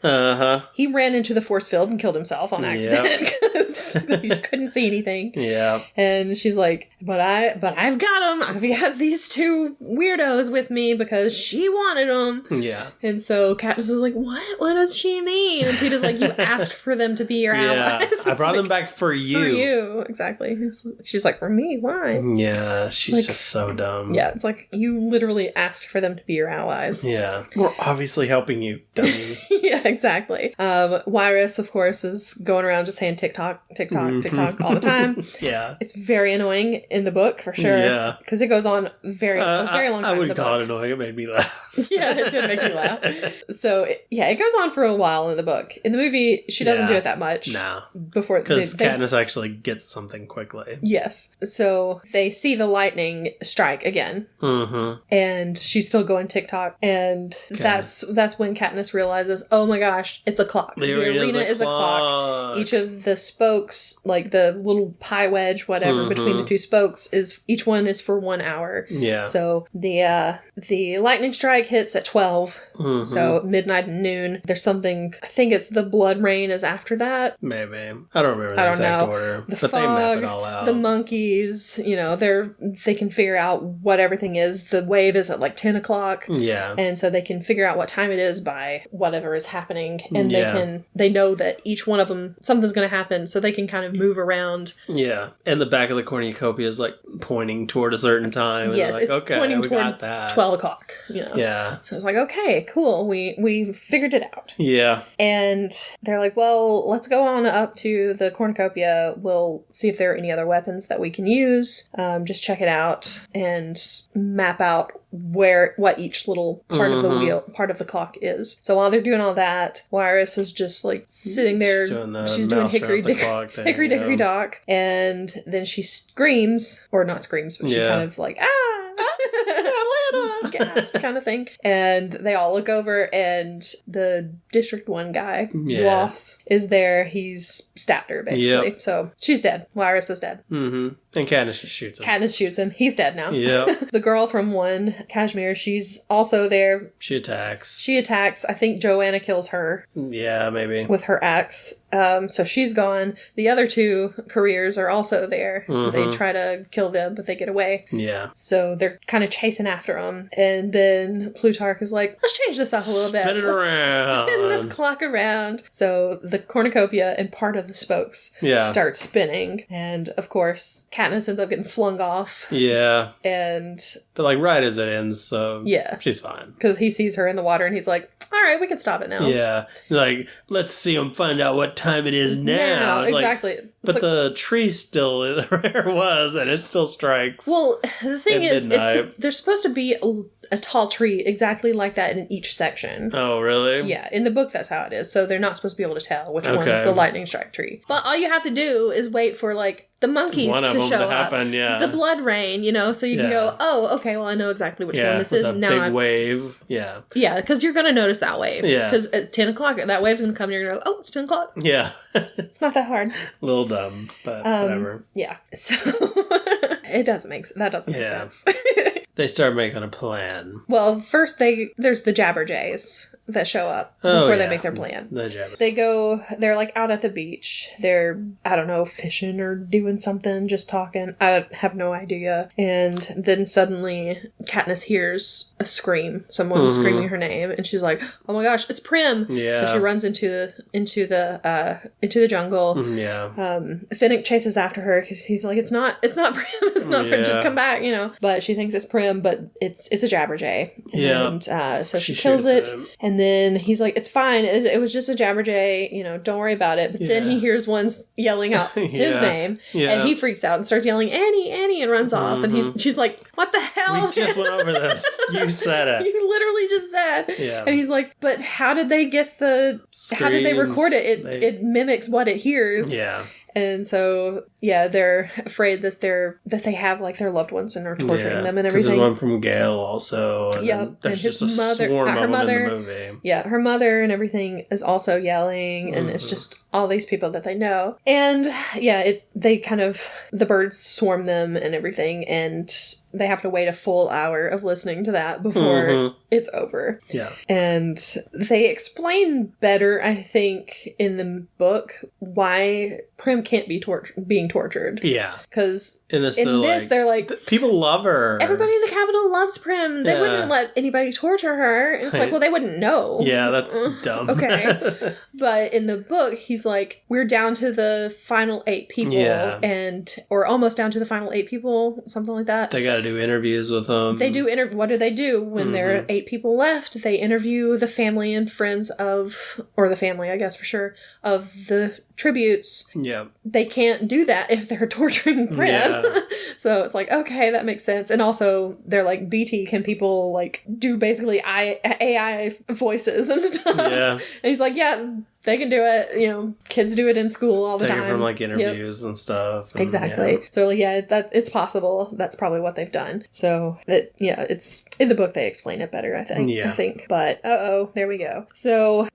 He ran into the force field and killed himself on accident because he couldn't see anything. Yeah. And she's like, but I've got them. I've got these two weirdos with me because she wanted them. Yeah. And so Katniss is like, what? What does she mean? And Peter's like, you asked for them to be your allies. I brought them back for you. For you, exactly. She's like, for me? Why? Yeah, she's just so dumb. Yeah, it's like, you literally asked for them to be your allies. Yeah. We're obviously helping you, dummy. Yeah, exactly. Wirus, of course, is going around just saying TikTok all the time. Yeah. It's very annoying in the book, for sure. Yeah. Because it goes on a very long time. I wouldn't call it annoying. It made me laugh. Yeah, it did make me laugh. So, it goes on for a while in the book. In the movie, she doesn't do it that much. No. Before because Katniss actually gets something quickly. Yes. So they see the lightning strike again. Mm-hmm. And she's still going TikTok. And that's when Katniss realizes, oh my gosh, it's a clock. The arena is a clock. Each of the spokes, like the little pie wedge, whatever, between the two spokes, each one is for 1 hour. Yeah. So the lightning strike hits at 12. Mm-hmm. So midnight and noon. There's something, I think it's the blood rain is after that. Maybe. I don't remember the exact order. But they map it all out. The monkeys, they can figure out what everything is. The wave is at like 10 o'clock. Yeah. And so they can figure out what time it is by whatever is happening. And they know that each one of them, something's going to happen. So they can kind of move around. Yeah. And the back of the cornucopia is like pointing toward a certain time. And yes, like, it's pointing toward 12 o'clock. Yeah. So it's like, okay, cool. We figured it out. Yeah. And they're like, well, let's go on up to the cornucopia. We'll see if there are any other weapons that we can use. Just check it out and map out what each little part of the wheel, part of the clock is. So while they're doing all that, Wirus is just like sitting there. She's doing hickory dickory dock, and then she screams, or not screams, but she kind of like Atlanta, gasp kind of thing. And they all look over, and the District 1 guy, Ross, is there. He's stabbed her basically. Yep. So she's dead. Wirus is dead. Mm-hmm. And Katniss just shoots him. Katniss shoots him. He's dead now. Yep. The girl from 1, Kashmir, she's also there. She attacks. I think Joanna kills her. Yeah, maybe. With her axe. So she's gone. The other 2 careers are also there. They try to kill them, but they get away. Yeah. So they're kind of chasing after them. And then Plutarch is like, let's change this up a little bit. Spin it around. Spin this clock around. So the cornucopia and part of the spokes start spinning. And of course, Katniss ends up getting flung off. Yeah. But like right as it ends, so she's fine. Because he sees her in the water and he's like, all right, we can stop it now. Yeah. Like, let's see him find out what time it is now. Exactly. Like, but the tree still where it was, and it still strikes. Well, the thing is, there's supposed to be a tall tree exactly like that in each section. Oh, really? Yeah. In the book, that's how it is. So they're not supposed to be able to tell which one is the lightning strike tree. But all you have to do is wait for, like, the monkeys to show up. The blood rain, so you can go, oh, okay, well, I know exactly which one this is. Now big wave. Yeah. Yeah, because you're going to notice that wave. Yeah. Because at 10 o'clock, that wave's going to come and you're going to go, oh, it's 10 o'clock. Yeah. It's not that hard. A little dumb, but whatever. Yeah. So that doesn't make sense. They start making a plan. Well, first there's the Jabberjays that show up before they make their plan. The Jabberjays. They're like out at the beach. They're, I don't know, fishing or doing something, just talking. I have no idea. And then suddenly Katniss hears a scream, someone screaming her name, and she's like, "Oh my gosh, it's Prim!" Yeah. So she runs into the jungle. Finnick chases after her because he's like, "It's not Prim. It's not Prim. Just come back," But she thinks it's Prim, but it's a Jabberjay. Yeah. And so she kills it. And then he's like, it's fine. It was just a Jabberjay. Don't worry about it. But then he hears one yelling out his name. Yeah. And he freaks out and starts yelling, Annie, Annie, and runs off. And she's like, what the hell? We just went over this. You said it. You literally just said. Yeah. And he's like, but how did they get how did they record it? It mimics what it hears. Yeah. And so, they're afraid that they have like their loved ones and are torturing them and everything. There's one from Gale also. And there's just a swarm of them in the movie. Yeah, her mother and everything is also yelling, and it's just all these people that they know. And the birds swarm them and everything, and they have to wait a full hour of listening to that before it's over. Yeah. And they explain better, I think, in the book why Prim can't be being tortured. Yeah. Because in this, they're like... People love her. Everybody in the Capitol loves Prim. They wouldn't let anybody torture her. And it's like, well, they wouldn't know. Yeah, that's dumb. Okay. But in the book, he's like, we're down to the final 8 people. Or almost down to the final 8 people, something like that. They got to do interviews with them. They do what do they do when there are 8 people left? They interview the family and friends or the family, I guess for sure, of the tributes. Yeah. They can't do that if they're torturing Prim. Yeah. So it's like, okay, that makes sense. And also they're like, BT, can people like do basically AI voices and stuff? Yeah. And he's like, yeah, they can do it. Kids do it in school all the time. From like interviews and stuff. And, exactly. Yeah. So it's possible. That's probably what they've done. So it's in the book they explain it better, I think. Yeah. But there we go. So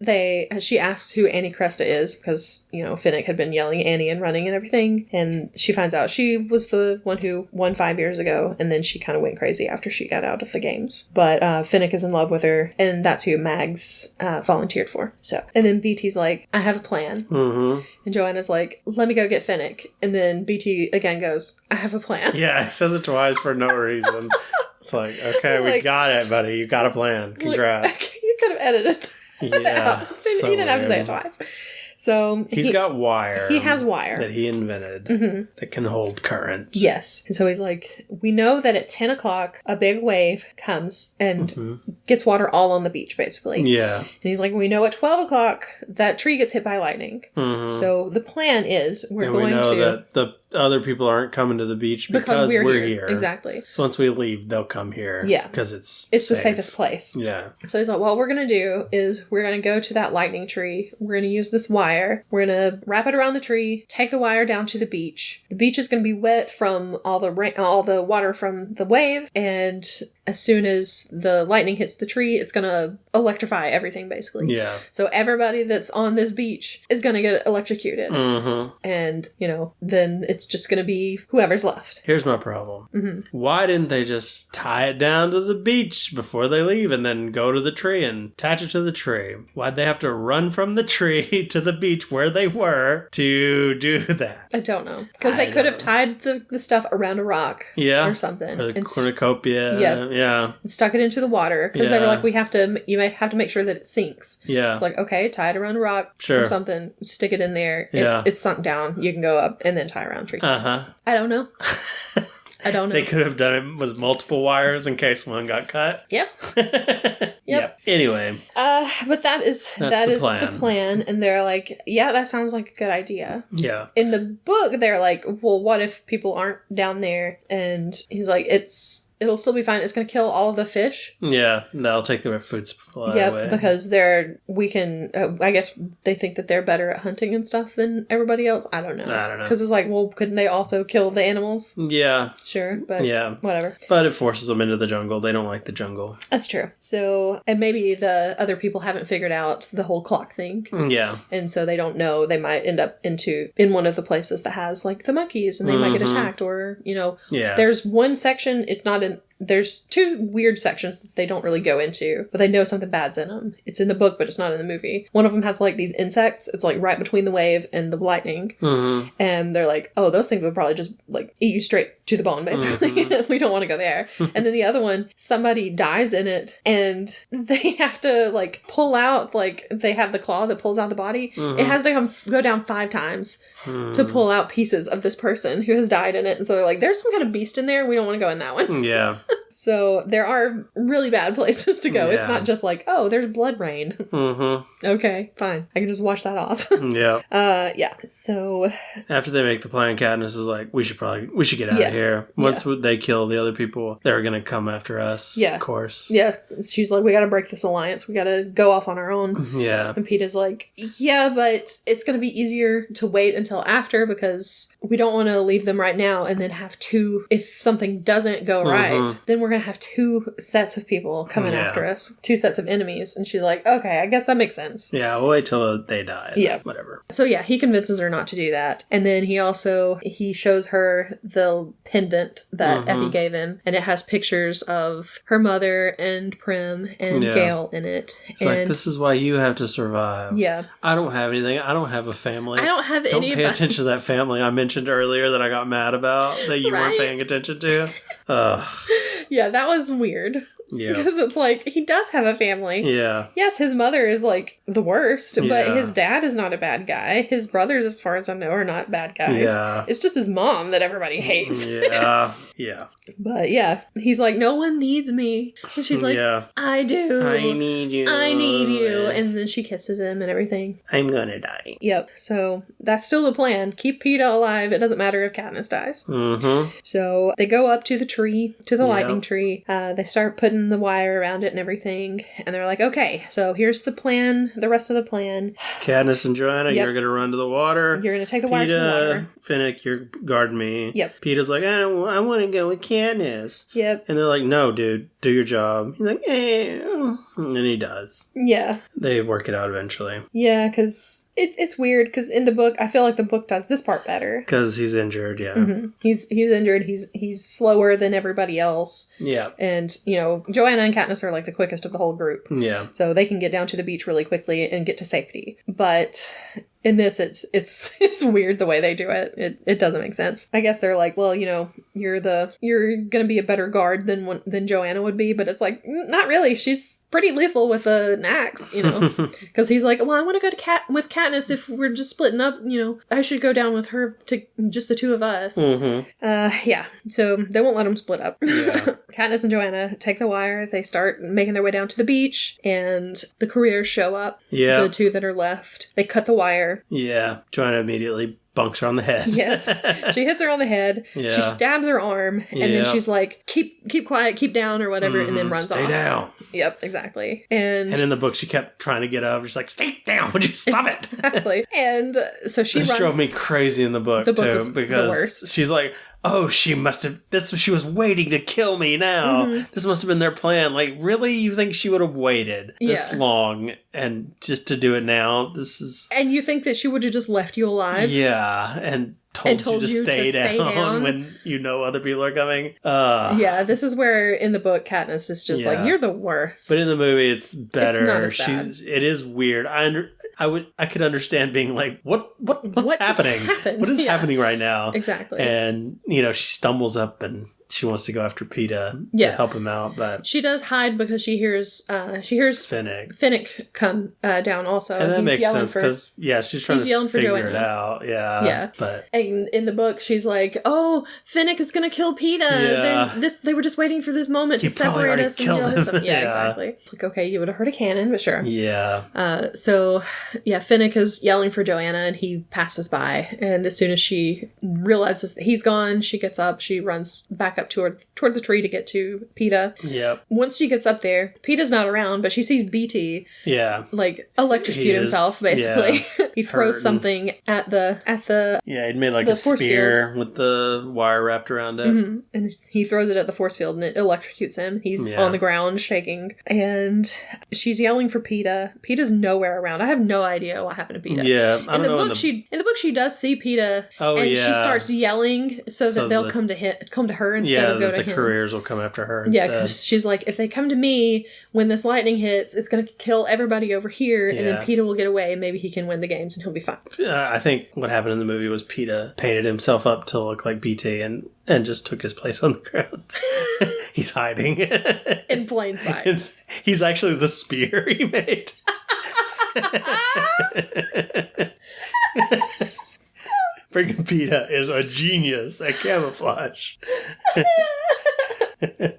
she asks who Annie Cresta is because Finnick had been yelling Annie and running and everything, and she finds out she was the one who won 5 years ago, and then she kind of went crazy after she got out of the games. But Finnick is in love with her, and that's who Mags volunteered for. So, and then BT's like, I have a plan. And Joanna's like, let me go get Finnick. And then BT again goes, I have a plan. Yeah, he says it twice for no reason. It's like, okay, we got it, buddy. You got a plan. Congrats. You could have edited that out. So he didn't have to say it twice. So he's got wire. He has wire that he invented that can hold current. Yes. And so he's like, we know that at 10 o'clock, a big wave comes and gets water all on the beach, basically. Yeah. And he's like, we know at 12 o'clock, that tree gets hit by lightning. So the plan is we know that the other people aren't coming to the beach because we're here. Exactly. So once we leave, they'll come here. Yeah. Because it's the safest place. Yeah. So he's like, what we're going to do is we're going to go to that lightning tree. We're going to use this wire wire. We're going to wrap it around the tree, take the wire down to the beach. The beach is going to be wet from all the water from the wave, and as soon as the lightning hits the tree, it's going to electrify everything, basically. Yeah. So everybody that's on this beach is going to get electrocuted. Mm-hmm. And, then it's just going to be whoever's left. Here's my problem. Mm-hmm. Why didn't they just tie it down to the beach before they leave and then go to the tree and attach it to the tree? Why'd they have to run from the tree to the beach where they were to do that? I don't know. Because they could have tied the stuff around a rock. Yeah. Or something. Or the cornucopia. Yeah. And stuck it into the water. Because they were like, you may have to make sure that it sinks. Yeah. It's like, okay, tie it around a rock or something. Stick it in there. It's sunk down. You can go up and then tie around a tree. Uh-huh. I don't know. I don't know. They could have done it with multiple wires in case one got cut. Yep. Yep. Anyway. But that's the plan. And they're like, yeah, that sounds like a good idea. Yeah. In the book, they're like, well, what if people aren't down there? And he's like, it'll still be fine. It's going to kill all of the fish. Yeah, that'll take their food supply away. Because I guess they think that they're better at hunting and stuff than everybody else. I don't know. Because it's like, well, couldn't they also kill the animals? Yeah. Sure, but whatever. But it forces them into the jungle. They don't like the jungle. That's true. So, and maybe the other people haven't figured out the whole clock thing. Yeah. And so they don't know. They might end up in one of the places that has like the monkeys and they might get attacked or, there's one section, there's two weird sections that they don't really go into, but they know something bad's in them. It's in the book, but it's not in the movie. One of them has like these insects. It's like right between the wave and the lightning. Mm-hmm. And they're like, oh, those things would probably just like eat you straight to the bone, basically. Mm-hmm. We don't want to go there. And then the other one, somebody dies in it and they have to like pull out, like they have the claw that pulls out the body. Mm-hmm. It has to go down 5 times to pull out pieces of this person who has died in it. And so they're like, there's some kind of beast in there. We don't want to go in that one. Yeah. So there are really bad places to go. Yeah. It's not just like, oh, there's blood rain. Mm-hmm. Okay, fine. I can just wash that off. Yeah. Yeah. So after they make the plan, Katniss is like, we should get out of here. Once they kill the other people, they're going to come after us. Yeah. Of course. Yeah. She's like, we got to break this alliance. We got to go off on our own. Yeah. And Peeta's like, yeah, but it's going to be easier to wait until after because we don't want to leave them right now and then have if something doesn't go right, then we're going to have 2 sets of people coming after us. 2 sets of enemies. And she's like, okay, I guess that makes sense. Yeah, we'll wait till they die. Yeah. Whatever. So yeah, he convinces her not to do that. And then he shows her the pendant that Effie gave him. And it has pictures of her mother and Prim and Gale in it. It's like, this is why you have to survive. Yeah. I don't have anything. I don't have a family. I don't have any. Don't pay attention to that family I mentioned earlier that I got mad about that you weren't paying attention to. Yeah, that was weird. Yeah. Because it's like, he does have a family. Yeah. Yes, his mother is like the worst, but his dad is not a bad guy. His brothers, as far as I know, are not bad guys. Yeah. It's just his mom that everybody hates. Yeah. Yeah. But yeah, he's like, no one needs me. And she's like, I do. I need you. I need you. And then she kisses him and everything. I'm gonna die. Yep. So that's still the plan. Keep Peeta alive. It doesn't matter if Katniss dies. Mm-hmm. So they go up to the tree, to the lightning tree. They start putting the wire around it and everything. And they're like, okay, so here's the plan, the rest of the plan. Katniss and Joanna, you're going to run to the water. You're going to take the wire to the water. Finnick, you're guard me. Yep. Peeta's like, I want to go with Katniss. Yep. And they're like, no, dude, do your job. He's like, and he does. Yeah. They work it out eventually. Yeah, because it's weird, because in the book, I feel like the book does this part better. Because he's injured, yeah. Mm-hmm. He's injured. He's slower than everybody else. Yeah. And, Joanna and Katniss are like the quickest of the whole group. Yeah. So they can get down to the beach really quickly and get to safety. But in this, it's weird the way they do it. It doesn't make sense. I guess they're like, well, you're gonna be a better guard than Joanna would be, but it's like, not really. She's pretty lethal with an axe, because he's like, well, I want to go with Katniss if we're just splitting up. I should go down with her to just the 2 of us. Mm-hmm. Yeah. So they won't let them split up. Yeah. Katniss and Joanna take the wire. They start making their way down to the beach, and the couriers show up. Yeah. The 2 that are left. They cut the wire. Yeah. Joanna immediately bunks her on the head. Yes. She hits her on the head. Yeah. She stabs her arm. And then she's like, keep quiet, keep down or whatever. And then runs off. Stay down. Yep, exactly. And in the book, she kept trying to get up. She's like, stay down. Would you stop it? Exactly. And so she This drove me crazy in the book, too. Was because the worst. She's like, oh, she was waiting to kill me now. This must have been their plan. Like, really? You think she would have waited this long and just to do it now? And you think that she would have just left you alive? Yeah, and told you to stay down when you know other people are coming. Yeah, this is where in the book Katniss is just like, you're the worst. But in the movie it's better. It's not as bad. It is weird. I could understand being like, what's happening? What is happening right now? Exactly. And she stumbles up and she wants to go after Peeta to help him out, but she does hide because she hears Finnick come down also. And that makes sense because she's trying to figure it out. Yeah. But and in the book she's like, oh, Finnick is gonna kill Peeta. Yeah. They were just waiting for this moment to separate us and do all this stuff. Yeah, exactly. It's like, okay, you would have heard a cannon, but sure. Yeah. So Finnick is yelling for Joanna and he passes by, and as soon as she realizes that he's gone, she gets up, she runs back up toward the tree to get to Peeta. Yep. Once she gets up there, Peeta's not around, but she sees BT. Yeah. Like electrocute himself, basically. Yeah. He throws something at the yeah, he'd made like a spear with the wire wrapped around it. Mm-hmm. And he throws it at the force field and it electrocutes him. He's on the ground shaking. And she's yelling for Peeta. Peeta's nowhere around. I have no idea what happened to Peeta. Yeah. In the book she does see Peeta she starts yelling so that they'll come to her instead of go to him. The careers will come after her instead. Yeah, because she's like, if they come to me when this lightning hits, it's going to kill everybody over here, and then Peeta will get away, and maybe he can win the games, and he'll be fine. I think what happened in the movie was Peeta painted himself up to look like BT and just took his place on the ground. He's hiding. In plain sight. He's actually the spear he made. Freaking Peeta is a genius at camouflage.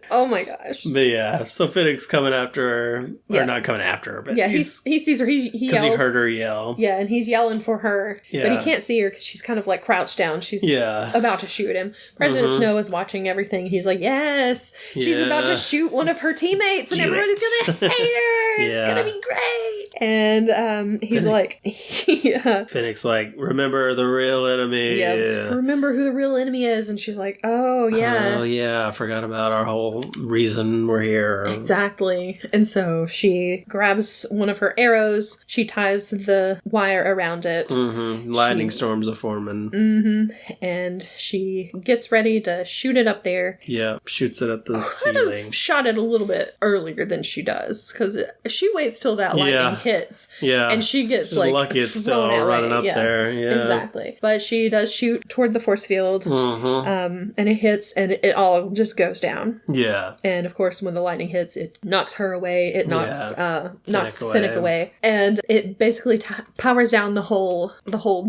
Oh my gosh. But yeah, so Finnick's coming after her. Or not coming after her, but he sees her. He yells. Because he heard her yell. Yeah, and he's yelling for her. Yeah. But he can't see her because she's kind of like crouched down. She's about to shoot him. President Snow is watching everything. He's like, yes, she's about to shoot one of her teammates and everybody's going to hate her. It's going to be great. And he's like... Finnick's like, remember the real enemy. Yeah, remember who the real enemy is. And she's like, oh, yeah. Oh, yeah, I forgot about our whole reason we're here. Exactly. And so she grabs one of her arrows. She ties the wire around it. Mm-hmm. Lightning storms are forming. Mm-hmm. And she gets ready to shoot it up there. Yeah, shoots it at the ceiling. Have shot it a little bit earlier than she does because she waits till that lightning hits. Yeah. And she gets like lucky it's still running up there. Yeah. Exactly. But she does shoot toward the force field. Mm-hmm. And it hits and it all just goes down. Yeah. And of course when the lightning hits, it knocks her away. It knocks Finnick away. And it basically powers down the whole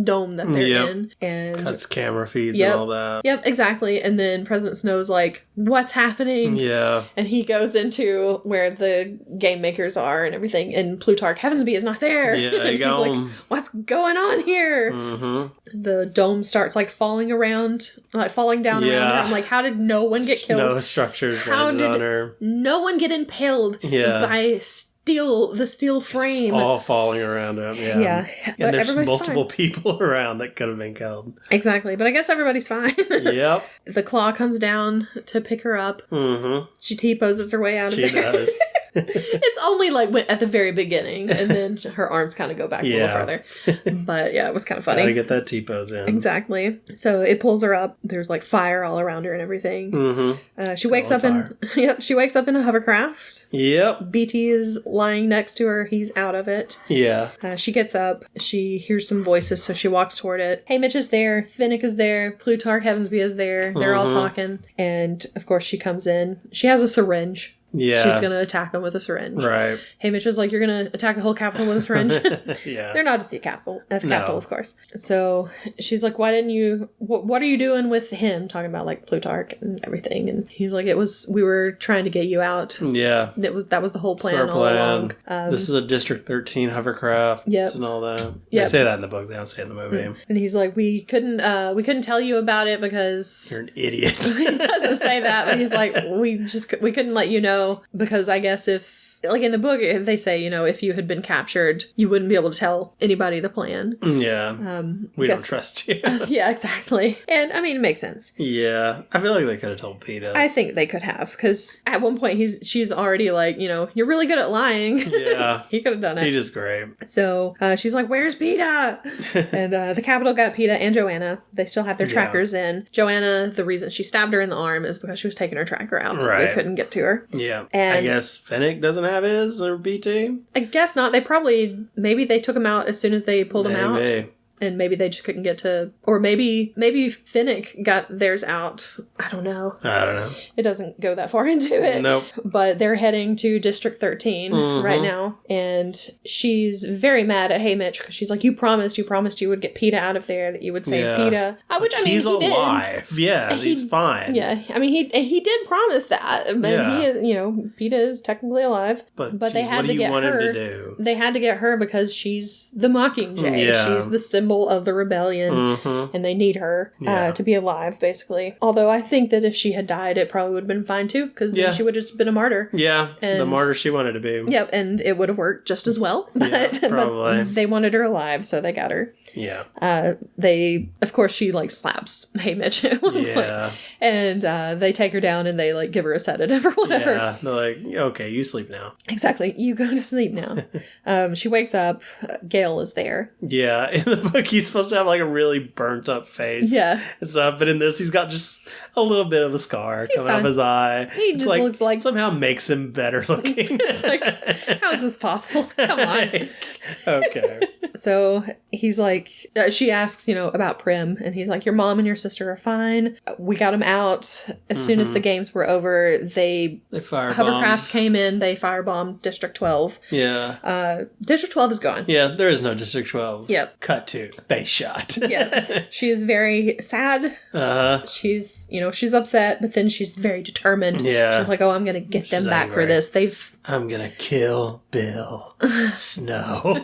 dome that they're in. And cuts camera feeds and all that. Yep, exactly. And then President Snow's like, what's happening? Yeah. And he goes into where the game makers are and everything. And Plutarch Heavensby is not there. Yeah, he's like, what's going on here? Mm-hmm. The dome starts like falling down around her. I'm like, how did no one get killed? No structures landed on her. No one get impaled by the steel frame. It's all falling around him. Yeah. And there's multiple people around that could have been killed. Exactly. But I guess everybody's fine. Yep. The claw comes down to pick her up. Mm-hmm. She T-poses her way out of there. She does. It's only like at the very beginning, and then her arms kind of go back a little further. But yeah, it was kind of funny. Gotta get that T-pose in. Exactly. So it pulls her up. There's like fire all around her and everything. Mm-hmm. She wakes up she wakes up in a hovercraft. Yep. BT is lying next to her. He's out of it. Yeah. She gets up. She hears some voices, so she walks toward it. Haymitch is there. Finnick is there. Plutarch Heavensby is there. They're all talking. And of course she comes in. She has a syringe. she's going to attack him with a syringe. Right. Haymitch is like, you're going to attack the whole Capitol with a syringe? Yeah. They're not at the Capitol, of course. So she's like, why didn't you, what are you doing with him? Talking about like Plutarch and everything. And he's like, we were trying to get you out. Yeah. That was the whole plan all along. This is a District 13 hovercraft. Yep. And all that. They say that in the book. They don't say it in the movie. And he's like, we couldn't tell you about it because you're an idiot. He doesn't say that, but he's like, we couldn't let you know because I guess if, like in the book, they say, if you had been captured, you wouldn't be able to tell anybody the plan. Yeah. We don't trust you. Yeah, exactly. And I mean, it makes sense. Yeah. I feel like they could have told Peeta. I think they could have, because at one point she's already like, you're really good at lying. Yeah. He could have done it. Peeta's great. So she's like, where's Peeta? And the Capitol got Peeta and Joanna. They still have their trackers in. Joanna, the reason she stabbed her in the arm is because she was taking her tracker out, so they couldn't get to her. Yeah. And I guess Finnick doesn't have his, or BT? I guess not. Maybe they took him out as soon as they pulled him out. And maybe they just couldn't get to, or maybe Finnick got theirs out. I don't know. It doesn't go that far into it. Nope. But they're heading to District 13 right now. And she's very mad at Haymitch because she's like, you promised you would get Peeta out of there, that you would save Peeta. Which, I mean, he's he alive. Did. Yeah, he's fine. Yeah. I mean, he did promise that. But he is, Peeta is technically alive. But they had to get her. They had to get her because she's the Mockingjay. Yeah. She's the symbol of the rebellion, and they need her to be alive, basically. Although I think that if she had died, it probably would have been fine too, because then she would have just been a martyr. Yeah, and the martyr she wanted to be. Yep, and it would have worked just as well. But, probably. But they wanted her alive, so they got her. Yeah. Of course, she like slaps Haymitch at one point. And they take her down and they like give her a sedative or whatever. Yeah, they're like, okay, you sleep now. Exactly, you go to sleep now. She wakes up. Gale is there. Yeah, in the book, he's supposed to have like a really burnt up face. Yeah. And stuff, but in this, he's got just a little bit of a scar coming off his eye. He just looks like somehow makes him better looking. It's like, how is this possible? Come on. Okay. So he's like, she asks, about Prim, and he's like, your mom and your sister are fine. We got them out. As soon as the games were over, they firebombed. Hovercrafts came in, they firebombed District 12. Yeah. District 12 is gone. Yeah, there is no District 12. Yep. Cut to base shot. Yeah. She is very sad. She's, she's upset, but then she's very determined. Yeah. She's like, oh, I'm going to get them back angry for this. I'm going to kill Bill Snow.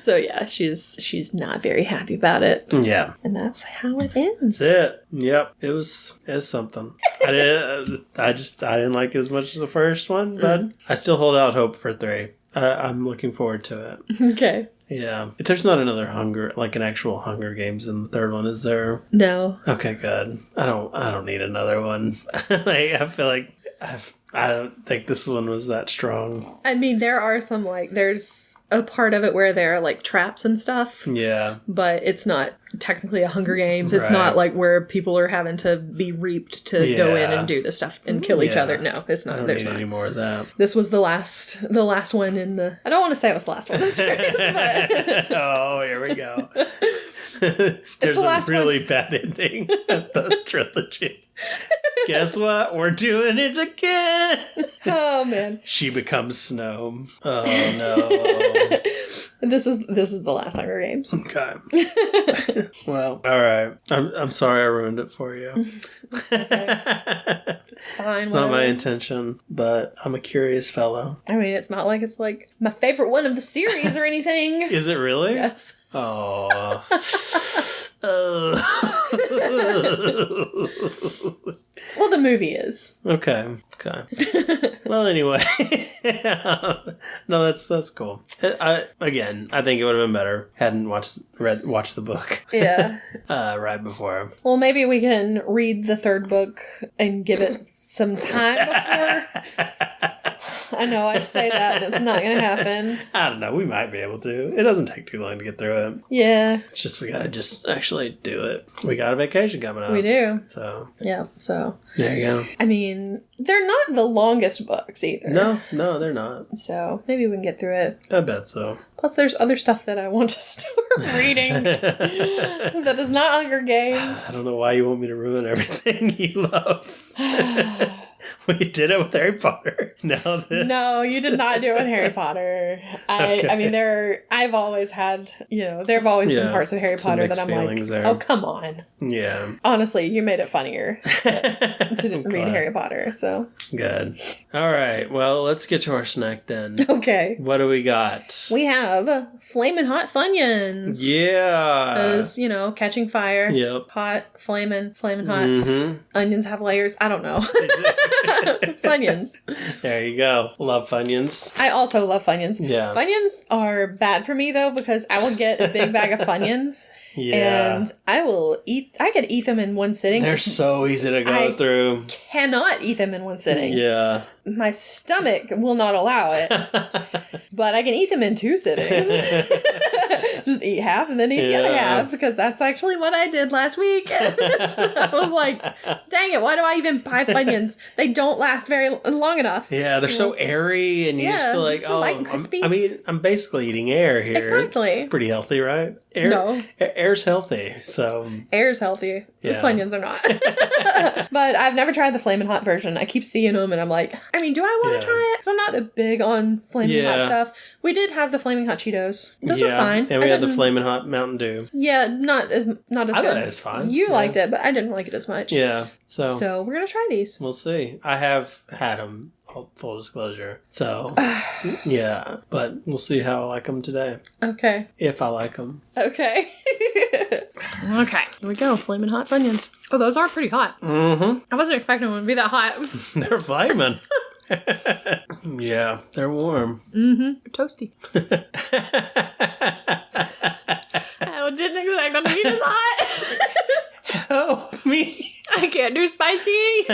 So yeah, she's not very happy about it. Yeah. And that's how it ends. That's it. Yep. It was something. I didn't like it as much as the first one, but I still hold out hope for 3. I'm looking forward to it. Okay. Yeah. There's not another an actual Hunger Games in the third one, is there? No. Okay, good. I don't need another one. I feel like I don't think this one was that strong. I mean, there are some there's a part of it where there are traps and stuff. Yeah. But it's not technically a Hunger Games. It's not where people are having to be reaped to go in and do this stuff and kill each other. No, it's not. There's not any more of that. This was the last one in the. I don't want to say it was the last one in the series, but. Oh, here we go. There's a really bad ending of the trilogy. Guess what? We're doing it again. Oh man. She becomes Snow. Oh no. This is the last Hunger Games. Okay. Well, all right. I'm sorry I ruined it for you. It's fine. It's not my intention, but I'm a curious fellow. I mean, it's not like it's my favorite one of the series or anything. Is it really? Yes. Oh. Well, the movie is. Okay. Well, anyway. No, that's cool. I think it would have been better hadn't watched the book. Yeah. Right before. Well, maybe we can read the third book and give it some time before. I know I say that, and it's not going to happen. I don't know. We might be able to. It doesn't take too long to get through it. Yeah. It's just we got to just actually do it. We got a vacation coming up. We do. So. Yeah, so. There you go. I mean, they're not the longest books either. No, they're not. So, maybe we can get through it. I bet so. Plus, there's other stuff that I want to start reading that is not Hunger Games. I don't know why you want me to ruin everything you love. We did it with Harry Potter. Now this. No, you did not do it with Harry Potter. I mean, I've always had, there have always been parts of Harry Potter that I'm like, there. Oh, come on. Yeah. Honestly, you made it funnier to read Harry Potter, so. Good. All right, well, let's get to our snack then. Okay. What do we got? We have Flamin Hot Funyons. Yeah. Because, catching fire. Yep. Hot, flamin' hot. Mm-hmm. Onions have layers. I don't know. Funyuns. There you go. Love Funyuns. I also love Funyuns. Yeah. Funyuns are bad for me, though, because I will get a big bag of Funyuns. Yeah. And I could eat them in one sitting. They're so easy to go through. Cannot eat them in one sitting. Yeah. My stomach will not allow it. But I can eat them in 2 sittings. Just eat half and then eat the other half, because that's actually what I did last week. I was like, dang it, why do I even buy Funyuns? They don't last very long enough. Yeah, they're so airy, and you just feel like, so light and crispy. I'm basically eating air here. Exactly. It's pretty healthy, right? No. Air's healthy, so... Air's healthy. Yeah. The Funyuns are not. But I've never tried the Flamin' Hot version. I keep seeing them, and I'm like, do I want to try it? Because I'm not big on Flamin' Hot stuff. We did have the Flaming Hot Cheetos. Those were fine. And we had the Flamin' Hot Mountain Dew. Yeah, not as good. I thought it was fine. You liked it, but I didn't like it as much. Yeah, so we're going to try these. We'll see. I have had them, full disclosure. So, yeah. But we'll see how I like them today. Okay. If I like them. Okay. Okay. Here we go. Flamin' Hot Funyuns. Oh, those are pretty hot. Mm-hmm. I wasn't expecting them to be that hot. They're flaming. Yeah, they're warm. Mm-hmm. They're toasty. I didn't expect them to be this hot. Help me. I can't do spicy.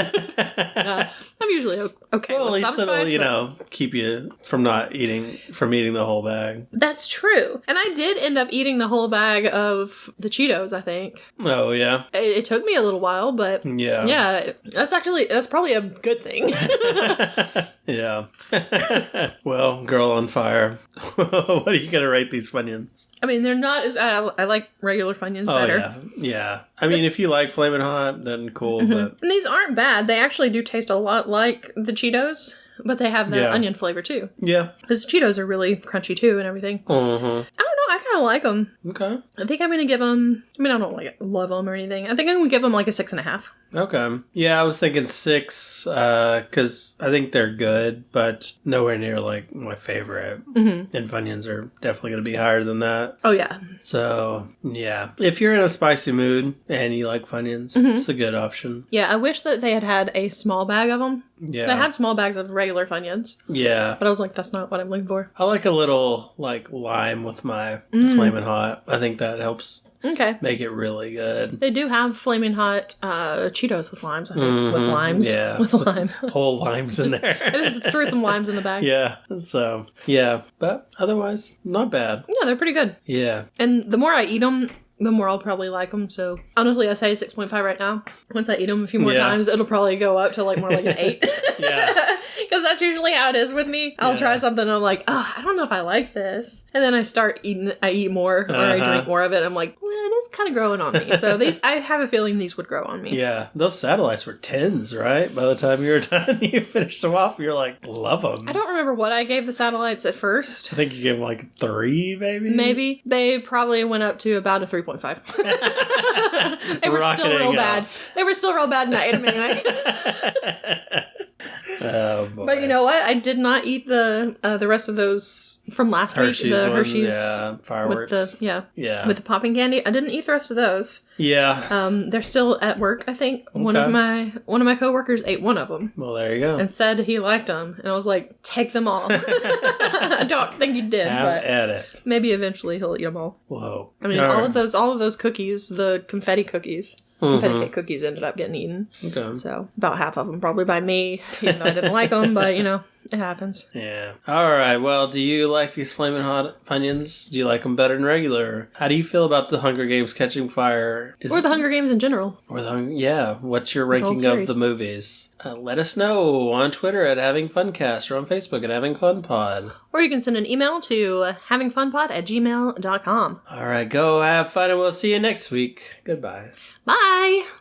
I'm usually okay. Well, at least it'll, keep you from eating the whole bag. That's true. And I did end up eating the whole bag of the Cheetos, I think. Oh, yeah. It took me a little while, but yeah, that's probably a good thing. Yeah. Well, girl on fire. What are you going to rate these Funyuns? I mean, they're not as... I like regular Funyuns better. Yeah. I mean, if you like Flamin' Hot, then cool, but... And these aren't bad. They actually do taste a lot like the Cheetos, but they have the onion flavor, too. Yeah. Because Cheetos are really crunchy, too, and everything. Mm-hmm. I don't know. I kind of like them. Okay. I think I'm going to give them... I mean, I don't love them or anything. I think I'm going to give them like a 6.5. Okay. Yeah, I was thinking 6, because I think they're good, but nowhere near, my favorite. Mm-hmm. And Funyuns are definitely going to be higher than that. Oh, yeah. So, yeah. If you're in a spicy mood and you like Funyuns, it's a good option. Yeah, I wish that they had a small bag of them. Yeah. They had small bags of regular Funyuns. Yeah. But I was like, that's not what I'm looking for. I like a little, lime with my Flamin' Hot. I think that helps. Okay. Make it really good. They do have Flamin' Hot Cheetos with limes, I think. With limes. Yeah. With lime. Whole limes in there. I just threw some limes in the bag. Yeah. So, yeah. But otherwise, not bad. Yeah, they're pretty good. Yeah. And the more I eat them, the more I'll probably like them. So, honestly, I say 6.5 right now. Once I eat them a few more times, it'll probably go up to more like an 8. Yeah. Because that's usually how it is with me. I'll try something and I'm like, I don't know if I like this. And then I start eating, I eat more, or I drink more of it. I'm like, well, it is kind of growing on me. So I have a feeling these would grow on me. Yeah. Those satellites were 10s, right? By the time you were done, you finished them off, you're like, love them. I don't remember what I gave the satellites at first. I think you gave them 3, maybe? Maybe. They probably went up to about a 3.5. They were still real bad. They were still real bad and I ate them anyway. Oh, boy. But you know what? I did not eat the rest of those from last week. The Hershey's fireworks. With the popping candy. I didn't eat the rest of those. Yeah. They're still at work, I think. Okay. One of my coworkers ate one of them. Well, there you go. And said he liked them. And I was like, take them all. I don't think he did. Have at it. Maybe eventually he'll eat them all. Whoa. I mean, all of those cookies, the confetti cookies. Confetti cookies ended up getting eaten. Okay. So, about half of them probably by me, even though I didn't like them, but, it happens. Yeah. All right. Well, do you like these Flamin' Hot Funyuns? Do you like them better than regular? How do you feel about the Hunger Games Catching Fire? Or the Hunger Games in general. What's your ranking of the movies? Let us know on Twitter at Having Funcast or on Facebook at Having Fun Pod. Or you can send an email to havingfunpod@gmail.com. All right. Go have fun and we'll see you next week. Goodbye. Bye.